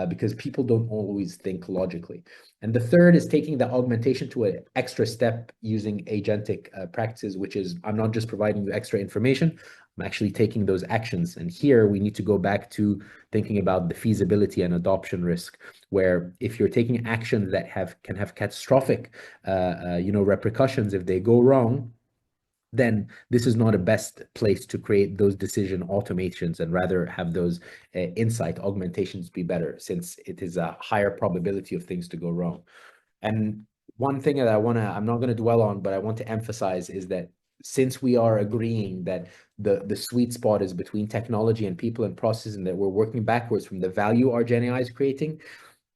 because people don't always think logically. And the third is taking the augmentation to an extra step using agentic practices, which is I'm not just providing you extra information, I'm actually taking those actions. And here we need to go back to thinking about the feasibility and adoption risk, where if you're taking actions that can have catastrophic repercussions if they go wrong, then this is not a best place to create those decision automations and rather have those insight augmentations be better, since it is a higher probability of things to go wrong. And one thing that I'm not going to dwell on, but I want to emphasize is that since we are agreeing that the sweet spot is between technology and people and processes, and that we're working backwards from the value our Gen AI is creating,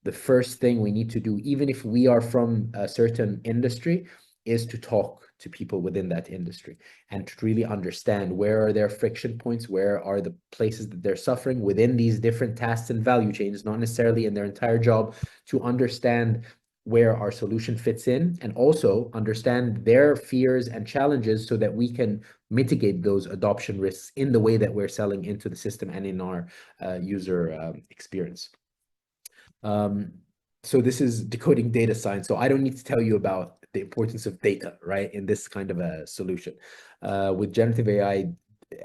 the first thing we need to do, even if we are from a certain industry, is to talk to people within that industry and to really understand where are their friction points, where are the places that they're suffering within these different tasks and value chains, not necessarily in their entire job, to understand where our solution fits in and also understand their fears and challenges so that we can mitigate those adoption risks in the way that we're selling into the system and in our user experience. So this is decoding data science. So I don't need to tell you about the importance of data, right, in this kind of a solution. With generative AI,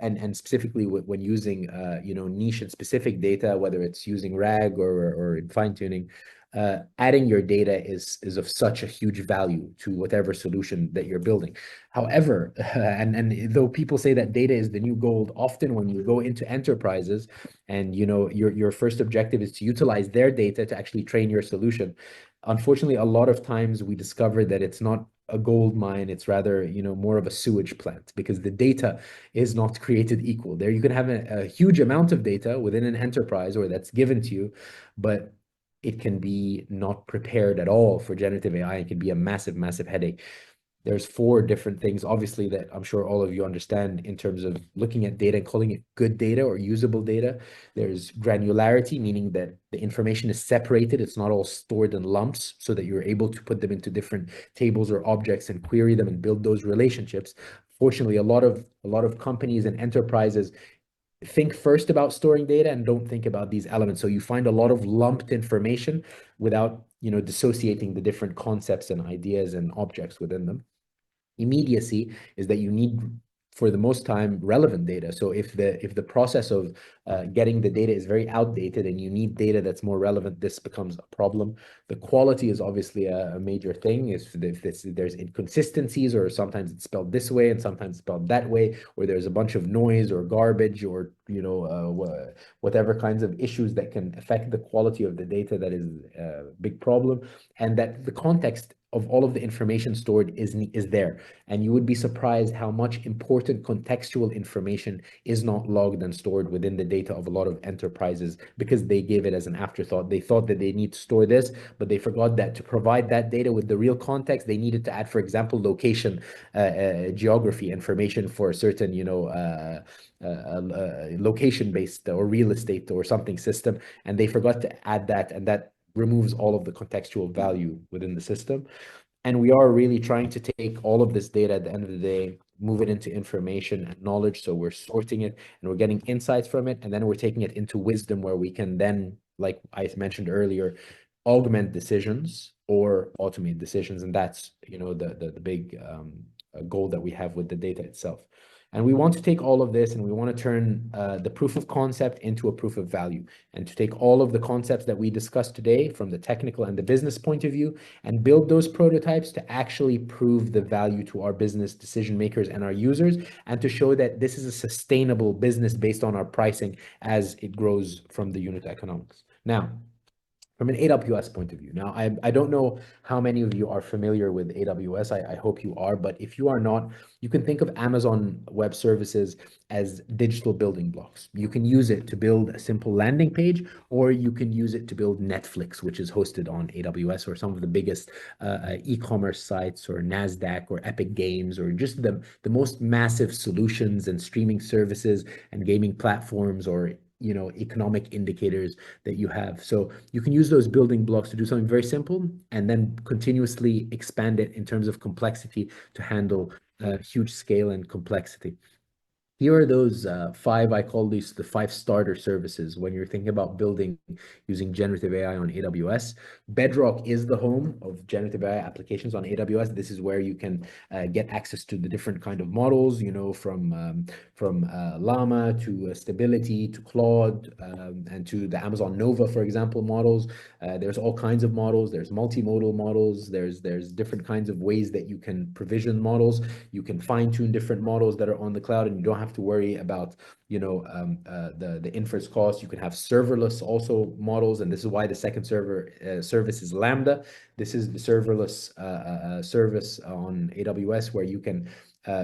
and specifically when using niche and specific data, whether it's using RAG or in fine tuning, adding your data is of such a huge value to whatever solution that you're building. However, and though people say that data is the new gold, often when you go into enterprises and your first objective is to utilize their data to actually train your solution, unfortunately, a lot of times we discover that it's not a gold mine, it's rather more of a sewage plant, because the data is not created equal. There you can have a huge amount of data within an enterprise or that's given to you, but it can be not prepared at all for generative AI. It can be a massive, massive headache. There's 4 different things, obviously, that I'm sure all of you understand in terms of looking at data and calling it good data or usable data. There's granularity, meaning that the information is separated. It's not all stored in lumps so that you're able to put them into different tables or objects and query them and build those relationships. Fortunately, a lot of companies and enterprises think first about storing data and don't think about these elements. So you find a lot of lumped information without, dissociating the different concepts and ideas and objects within them. Immediacy is that you need, for the most time, relevant data. So if the process of getting the data is very outdated and you need data that's more relevant, this becomes a problem. The quality is obviously a major thing. If there's inconsistencies, or sometimes it's spelled this way and sometimes spelled that way, or there's a bunch of noise or garbage or whatever kinds of issues that can affect the quality of the data, that is a big problem. And that the context of all of the information stored is there. And you would be surprised how much important contextual information is not logged and stored within the data of a lot of enterprises, because they gave it as an afterthought. They thought that they need to store this, but they forgot that to provide that data with the real context, they needed to add, for example, location, geography information for a certain, location-based or real estate or something system, and they forgot to add that, and that removes all of the contextual value within the system. And we are really trying to take all of this data at the end of the day, move it into information and knowledge. So we're sorting it and we're getting insights from it, and then we're taking it into wisdom, where we can then, like I mentioned earlier, augment decisions or automate decisions. And that's the big goal that we have with the data itself. And we want to take all of this and we want to turn the proof of concept into a proof of value, and to take all of the concepts that we discussed today from the technical and the business point of view and build those prototypes to actually prove the value to our business decision makers and our users, and to show that this is a sustainable business based on our pricing as it grows from the unit economics. Now, from an AWS point of view. Now, I don't know how many of you are familiar with AWS. I hope you are, but if you are not, you can think of Amazon Web Services as digital building blocks. You can use it to build a simple landing page, or you can use it to build Netflix, which is hosted on AWS, or some of the biggest e-commerce sites, or NASDAQ, or Epic Games, or just the most massive solutions and streaming services and gaming platforms, or economic indicators that you have. So you can use those building blocks to do something very simple, and then continuously expand it in terms of complexity to handle huge scale and complexity. Here are those five, I call these the five starter services when you're thinking about building using generative AI on AWS. Bedrock is the home of generative AI applications on AWS. This is where you can get access to the different kind of models, from Llama to Stability to Claude, and to the Amazon Nova, for example, models. There's all kinds of models. There's multimodal models. There's different kinds of ways that you can provision models. You can fine tune different models that are on the cloud, and you don't have to worry about the inference cost. You can have serverless also models, and this is why the second service is Lambda. This is the serverless service on AWS where you can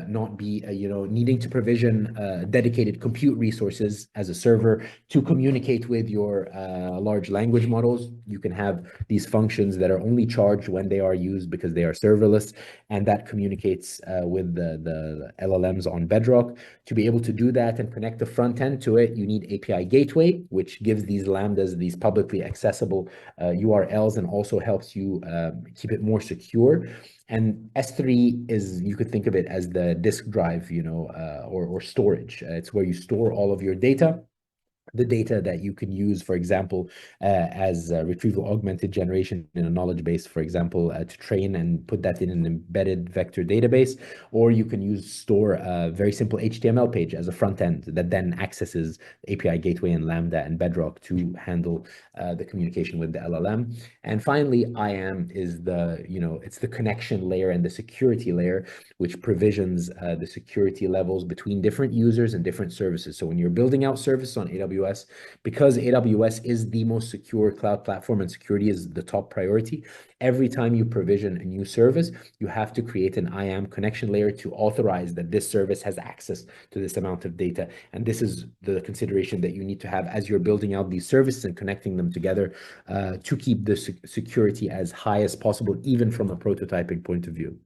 not be needing to provision dedicated compute resources as a server to communicate with your large language models. You can have these functions that are only charged when they are used because they are serverless, and that communicates with the LLMs on Bedrock. To be able to do that and connect the front end to it, you need API Gateway, which gives these Lambdas these publicly accessible URLs and also helps you keep it more secure. And S3 is, you could think of it as the disk drive, or storage. It's where you store all of your data, the data that you can use, for example, as retrieval augmented generation in a knowledge base, for example, to train and put that in an embedded vector database, or you can store a very simple HTML page as a front end that then accesses API Gateway and Lambda and Bedrock to handle the communication with the LLM. And finally, IAM is it's the connection layer and the security layer, which provisions the security levels between different users and different services. So when you're building out services on AWS, because AWS is the most secure cloud platform and security is the top priority, every time you provision a new service, you have to create an IAM connection layer to authorize that this service has access to this amount of data. And this is the consideration that you need to have as you're building out these services and connecting them together to keep the security as high as possible, even from a prototyping point of view.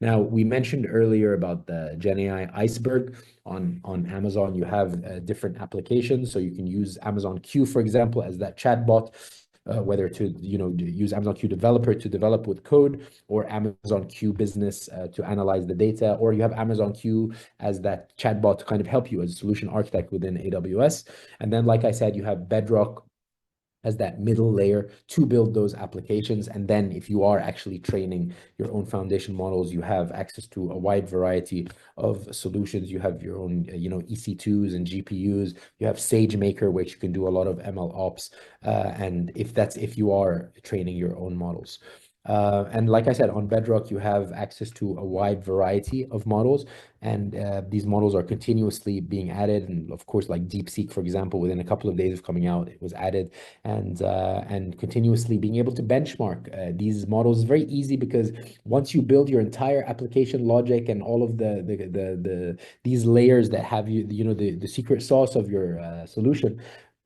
Now, we mentioned earlier about the GenAI Iceberg. On Amazon, you have different applications. So you can use Amazon Q, for example, as that chatbot, whether to use Amazon Q Developer to develop with code, or Amazon Q Business to analyze the data, or you have Amazon Q as that chatbot to kind of help you as a solution architect within AWS. And then, like I said, you have Bedrock as that middle layer to build those applications. And then if you are actually training your own foundation models, you have access to a wide variety of solutions. You have your own, EC2s and GPUs. You have SageMaker, which you can do a lot of ML ops. And if you are training your own models. And like I said, on Bedrock, you have access to a wide variety of models, and these models are continuously being added. And of course, like DeepSeek, for example, within a couple of days of coming out, it was added, and continuously being able to benchmark these models is very easy, because once you build your entire application logic and all of these layers that have the secret sauce of your solution,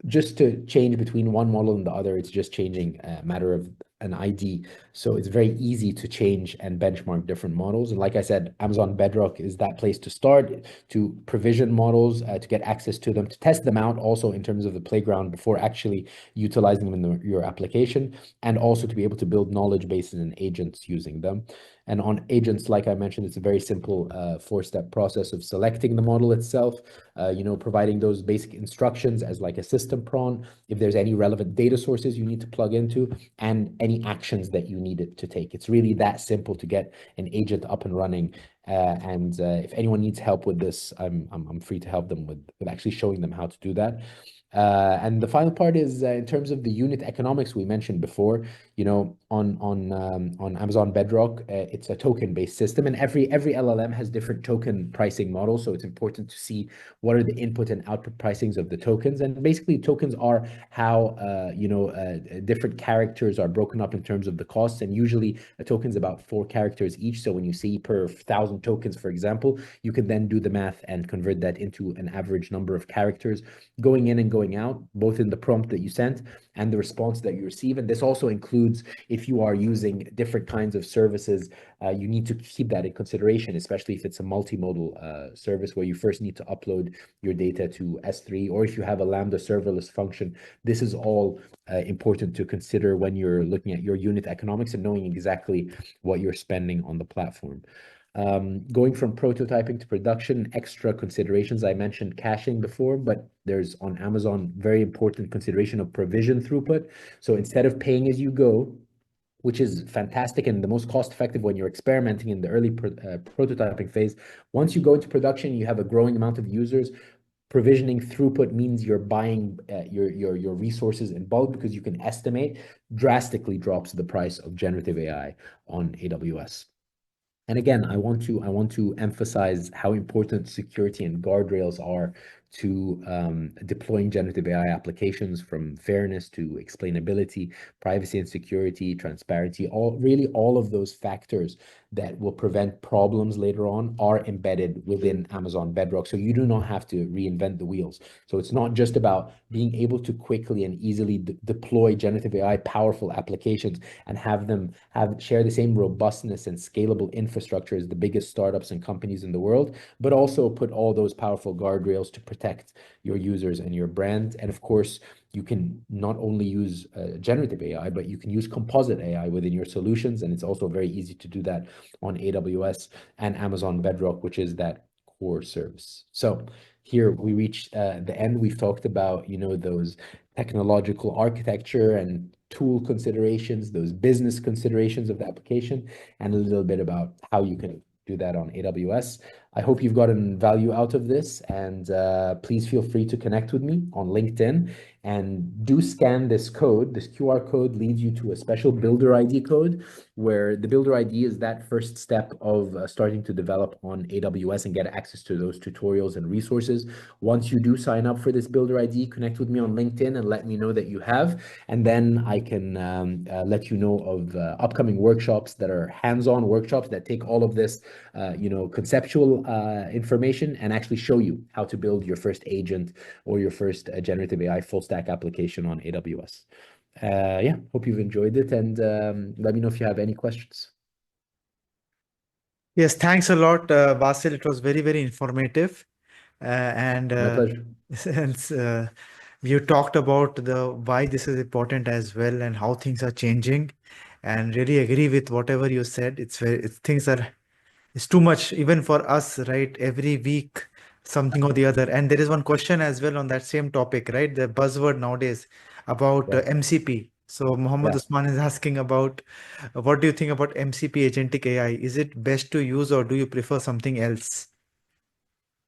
just to change between one model and the other, it's just changing a matter of an ID. So it's very easy to change and benchmark different models. And like I said, Amazon Bedrock is that place to start, to provision models, to get access to them, to test them out also in terms of the playground before actually utilizing them in your application, and also to be able to build knowledge bases and agents using them. And on agents, like I mentioned, it's a very simple four-step process of selecting the model itself, providing those basic instructions as like a system prompt, if there's any relevant data sources you need to plug into, and any actions that you need it to take. It's really that simple to get an agent up and running. And if anyone needs help with this, I'm free to help them with actually showing them how to do that. And the final part is in terms of the unit economics we mentioned before. On Amazon Bedrock, it's a token-based system, and every LLM has different token pricing models. So it's important to see what are the input and output pricings of the tokens. And basically, tokens are how different characters are broken up in terms of the costs. And usually, a token is about 4 characters each. So when you see per 1,000 tokens, for example, you can then do the math and convert that into an average number of characters going in and going out, both in the prompt that you sent and the response that you receive. And this also includes if you are using different kinds of services, you need to keep that in consideration, especially if it's a multimodal service where you first need to upload your data to S3, or if you have a Lambda serverless function. This is all important to consider when you're looking at your unit economics and knowing exactly what you're spending on the platform. Going from prototyping to production, extra considerations. I mentioned caching before, but there's on Amazon very important consideration of provision throughput. So instead of paying as you go, which is fantastic and the most cost effective when you're experimenting in the early prototyping phase, once you go into production, you have a growing amount of users. Provisioning throughput means you're buying your resources in bulk because you can estimate, drastically drops the price of generative AI on AWS. And again, I want to emphasize how important security and guardrails are to deploying generative AI applications, from fairness to explainability, privacy and security, transparency. All of those factors that will prevent problems later on are embedded within Amazon Bedrock. So you do not have to reinvent the wheels. So it's not just about being able to quickly and easily deploy generative AI powerful applications and have them share the same robustness and scalable infrastructure as the biggest startups and companies in the world, but also put all those powerful guardrails to protect your users and your brand. And of course, you can not only use generative AI, but you can use composite AI within your solutions. And it's also very easy to do that on AWS and Amazon Bedrock, which is that core service. So here we reach the end. We've talked about, those technological architecture and tool considerations, those business considerations of the application, and a little bit about how you can do that on AWS. I hope you've gotten value out of this, and please feel free to connect with me on LinkedIn, and do scan this code. This QR code leads you to a special Builder ID code, where the Builder ID is that first step of starting to develop on AWS and get access to those tutorials and resources. Once you do sign up for this Builder ID, connect with me on LinkedIn and let me know that you have, and then I can let you know of upcoming workshops that are hands-on workshops that take all of this, conceptual information and actually show you how to build your first agent or your first generative AI full stack application on AWS. Yeah, hope you've enjoyed it, and let me know if you have any questions. Yes, thanks a lot, Basil. It was very, very informative. And My pleasure. since you talked about the why this is important as well and how things are changing, and really agree with whatever you said. It's too much even for us, right? Every week, something or the other. And there is one question as well on that same topic, right? The buzzword nowadays about Yeah. MCP. So Muhammad Yeah. Usman is asking about what do you think about MCP agentic AI? Is it best to use or do you prefer something else?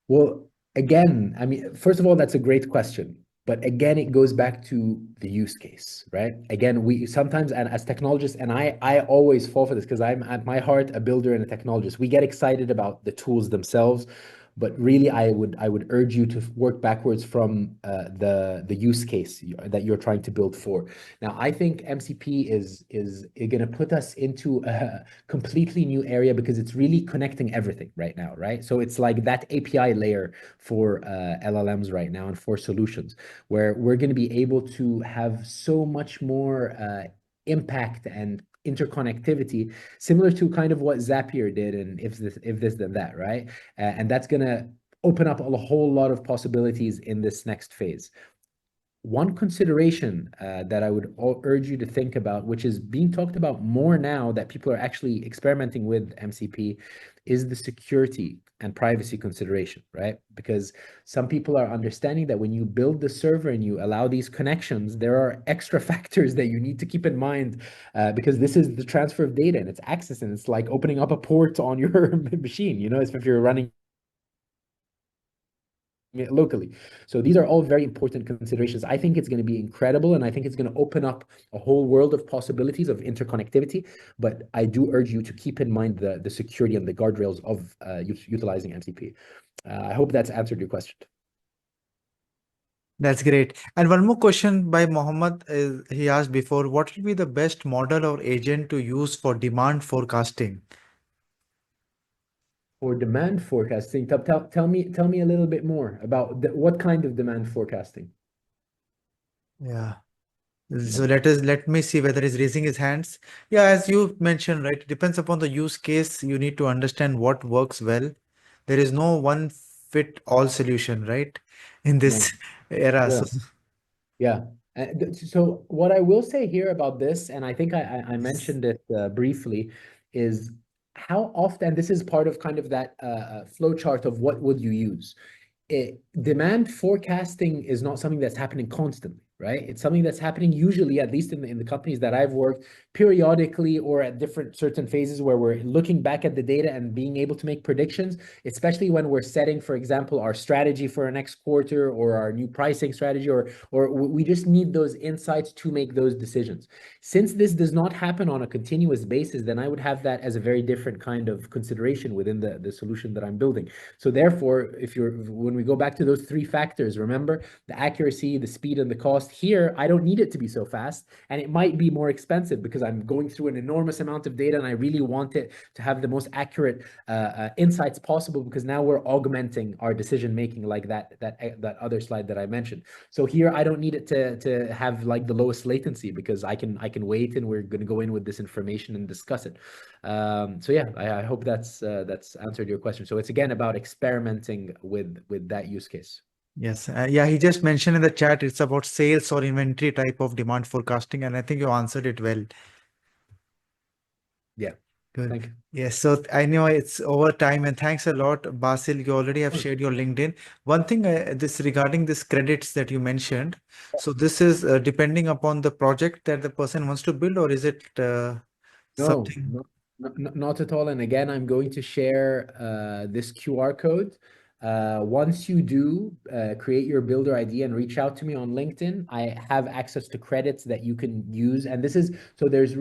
Well, again, I mean, first of all, that's a great question. But again, it goes back to the use case, right? Again, we sometimes, and as technologists, and I always fall for this because I'm at my heart a builder and a technologist. We get excited about the tools themselves, but really, I would urge you to work backwards from the use case that you're trying to build for. Now, I think MCP is going to put us into a completely new area because it's really connecting everything right now, right? So it's like that API layer for LLMs right now and for solutions, where we're going to be able to have so much more impact and interconnectivity, similar to kind of what Zapier did and if this then that, right? And that's going to open up a whole lot of possibilities in this next phase. One consideration that I would urge you to think about, which is being talked about more now that people are actually experimenting with MCP, is the security and privacy consideration, right? Because some people are understanding that when you build the server and you allow these connections, there are extra factors that you need to keep in mind, because this is the transfer of data and it's access, and it's like opening up a port on your machine, if you're running locally. So these are all very important considerations. I think it's going to be incredible, and I think it's going to open up a whole world of possibilities of interconnectivity. But I do urge you to keep in mind the security and the guardrails of utilizing MCP. I hope that's answered your question. That's great. And one more question by Mohammed is he asked before, what will be the best model or agent to use for demand forecasting? For demand forecasting, tell me a little bit more about what kind of demand forecasting. Yeah. So let me see whether he's raising his hands. Yeah, as you mentioned, right? It depends upon the use case. You need to understand what works well. There is no one fit all solution, right? In this era. Yeah. So Yeah. So what I will say here about this, and I think I mentioned it briefly, is how often, this is part of kind of that flow chart of what would you use. Demand forecasting is not something that's happening constantly, right? It's something that's happening usually, at least in the companies that I've worked, periodically or at different certain phases where we're looking back at the data and being able to make predictions, especially when we're setting, for example, our strategy for our next quarter or our new pricing strategy, or we just need those insights to make those decisions. Since this does not happen on a continuous basis, then I would have that as a very different kind of consideration within the solution that I'm building. So therefore, when we go back to those three factors, remember the accuracy, the speed, and the cost. Here, I don't need it to be so fast, and it might be more expensive because I'm going through an enormous amount of data, and I really want it to have the most accurate insights possible, because now we're augmenting our decision making, like that other slide that I mentioned. So here, I don't need it to have like the lowest latency, because I can wait, and we're going to go in with this information and discuss it. So yeah, I hope that's answered your question. So it's again about experimenting with that use case. Yes. Yeah, he just mentioned in the chat it's about sales or inventory type of demand forecasting, and I think you answered it well. Yeah. Good. Thank you. Yes, so I know it's over time, and thanks a lot, Basil. You already have shared your LinkedIn. One thing, this regarding this credits that you mentioned. So this is depending upon the project that the person wants to build, or is it No, something? not at all. And again, I'm going to share this QR code. Once you do create your builder ID and reach out to me on LinkedIn, I have access to credits that you can use. And this is, so there's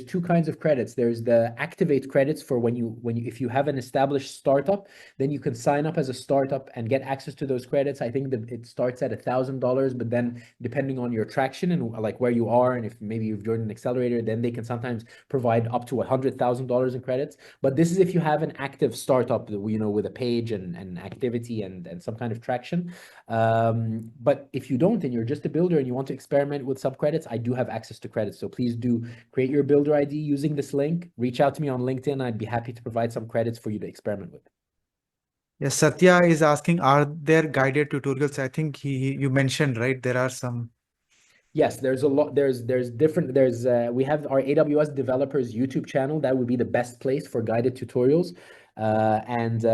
two kinds of credits. There's the activate credits for if you have an established startup, then you can sign up as a startup and get access to those credits. I think that it starts at $1,000, but then depending on your traction and like where you are, and if maybe you've joined an accelerator, then they can sometimes provide up to $100,000 in credits. But this is if you have an active startup, with a page and activity and some kind of traction. But if you don't, and you're just a builder and you want to experiment with some credits, I do have access to credits. So please do create your builder ID using this link. Reach out to me on LinkedIn. I'd be happy to provide some credits for you to experiment with. Yes, Satya is asking, are there guided tutorials? I think you mentioned, right? There are some. Yes, there's a lot. We have our AWS developers YouTube channel. That would be the best place for guided tutorials. And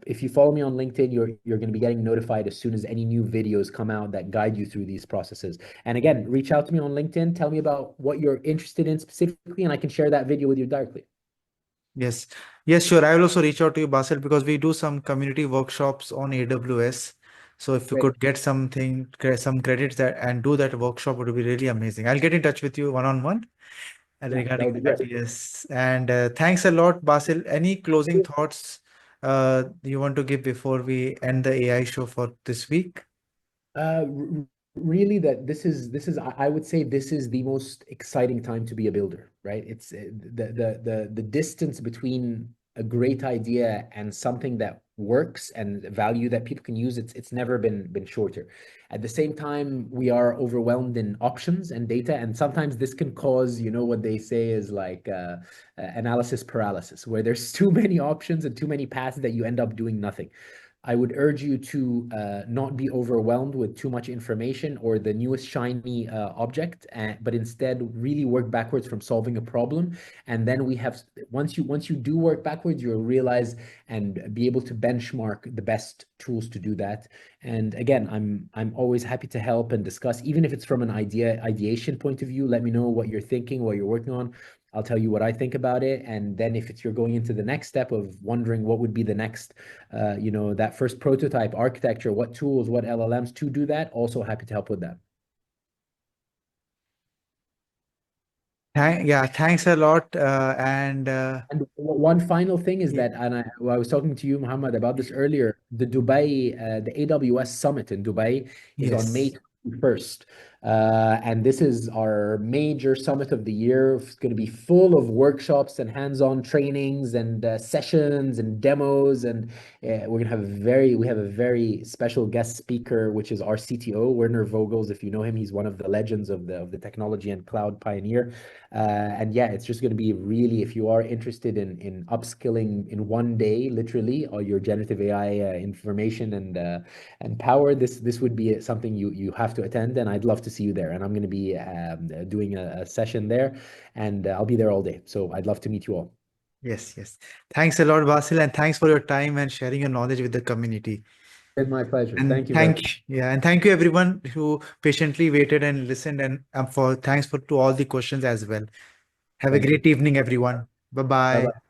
if you follow me on LinkedIn, you're going to be getting notified as soon as any new videos come out that guide you through these processes. And again, reach out to me on LinkedIn. Tell me about what you're interested in specifically, and I can share that video with you directly. Yes. Yes, sure. I will also reach out to you, Basil, because we do some community workshops on AWS. So if you Great. could get some credits and do that workshop, it would be really amazing. I'll get in touch with you one-on-one Yeah, that regarding would be that. great. Yes. And thanks a lot, Basil. Any closing thoughts you want to give before we end the AI show for this week? Really, that I would say this is the most exciting time to be a builder, right? It's the distance between a great idea and something that works and value that people can use, it's never been shorter. At the same time, we are overwhelmed in options and data, and sometimes this can cause, what they say is like analysis paralysis, where there's too many options and too many paths that you end up doing nothing. I would urge you to not be overwhelmed with too much information or the newest shiny object, but instead really work backwards from solving a problem. And then once you do work backwards, you'll realize and be able to benchmark the best tools to do that. And again, I'm always happy to help and discuss, even if it's from an ideation point of view. Let me know what you're thinking, what you're working on. I'll tell you what I think about it. And then if you're going into the next step of wondering what would be the next, that first prototype architecture, what tools, what LLMs to do that, also happy to help with that. Yeah, thanks a lot. And one final thing is Yeah, that, and I was talking to you, Muhammad, about this earlier. The AWS Summit in Dubai is on May yes. 21st. And this is our major summit of the year. It's going to be full of workshops and hands-on trainings and sessions and demos. And we have a very special guest speaker, which is our CTO, Werner Vogels. If you know him, he's one of the legends of the technology and cloud pioneer. And yeah, it's just going to be really, if you are interested in upskilling in one day, literally, all your generative AI information and power, this would be something you have to attend, and I'd love to see you there. And I'm going to be doing a session there, and I'll be there all day. So I'd love to meet you all. Yes, yes. Thanks a lot, Basil, and thanks for your time and sharing your knowledge with the community. It's my pleasure. And Thank you very much. and thank you everyone who patiently waited and listened, and for thanks for to all the questions as well. Have a Thank you. great evening, everyone. Bye bye. Bye-bye.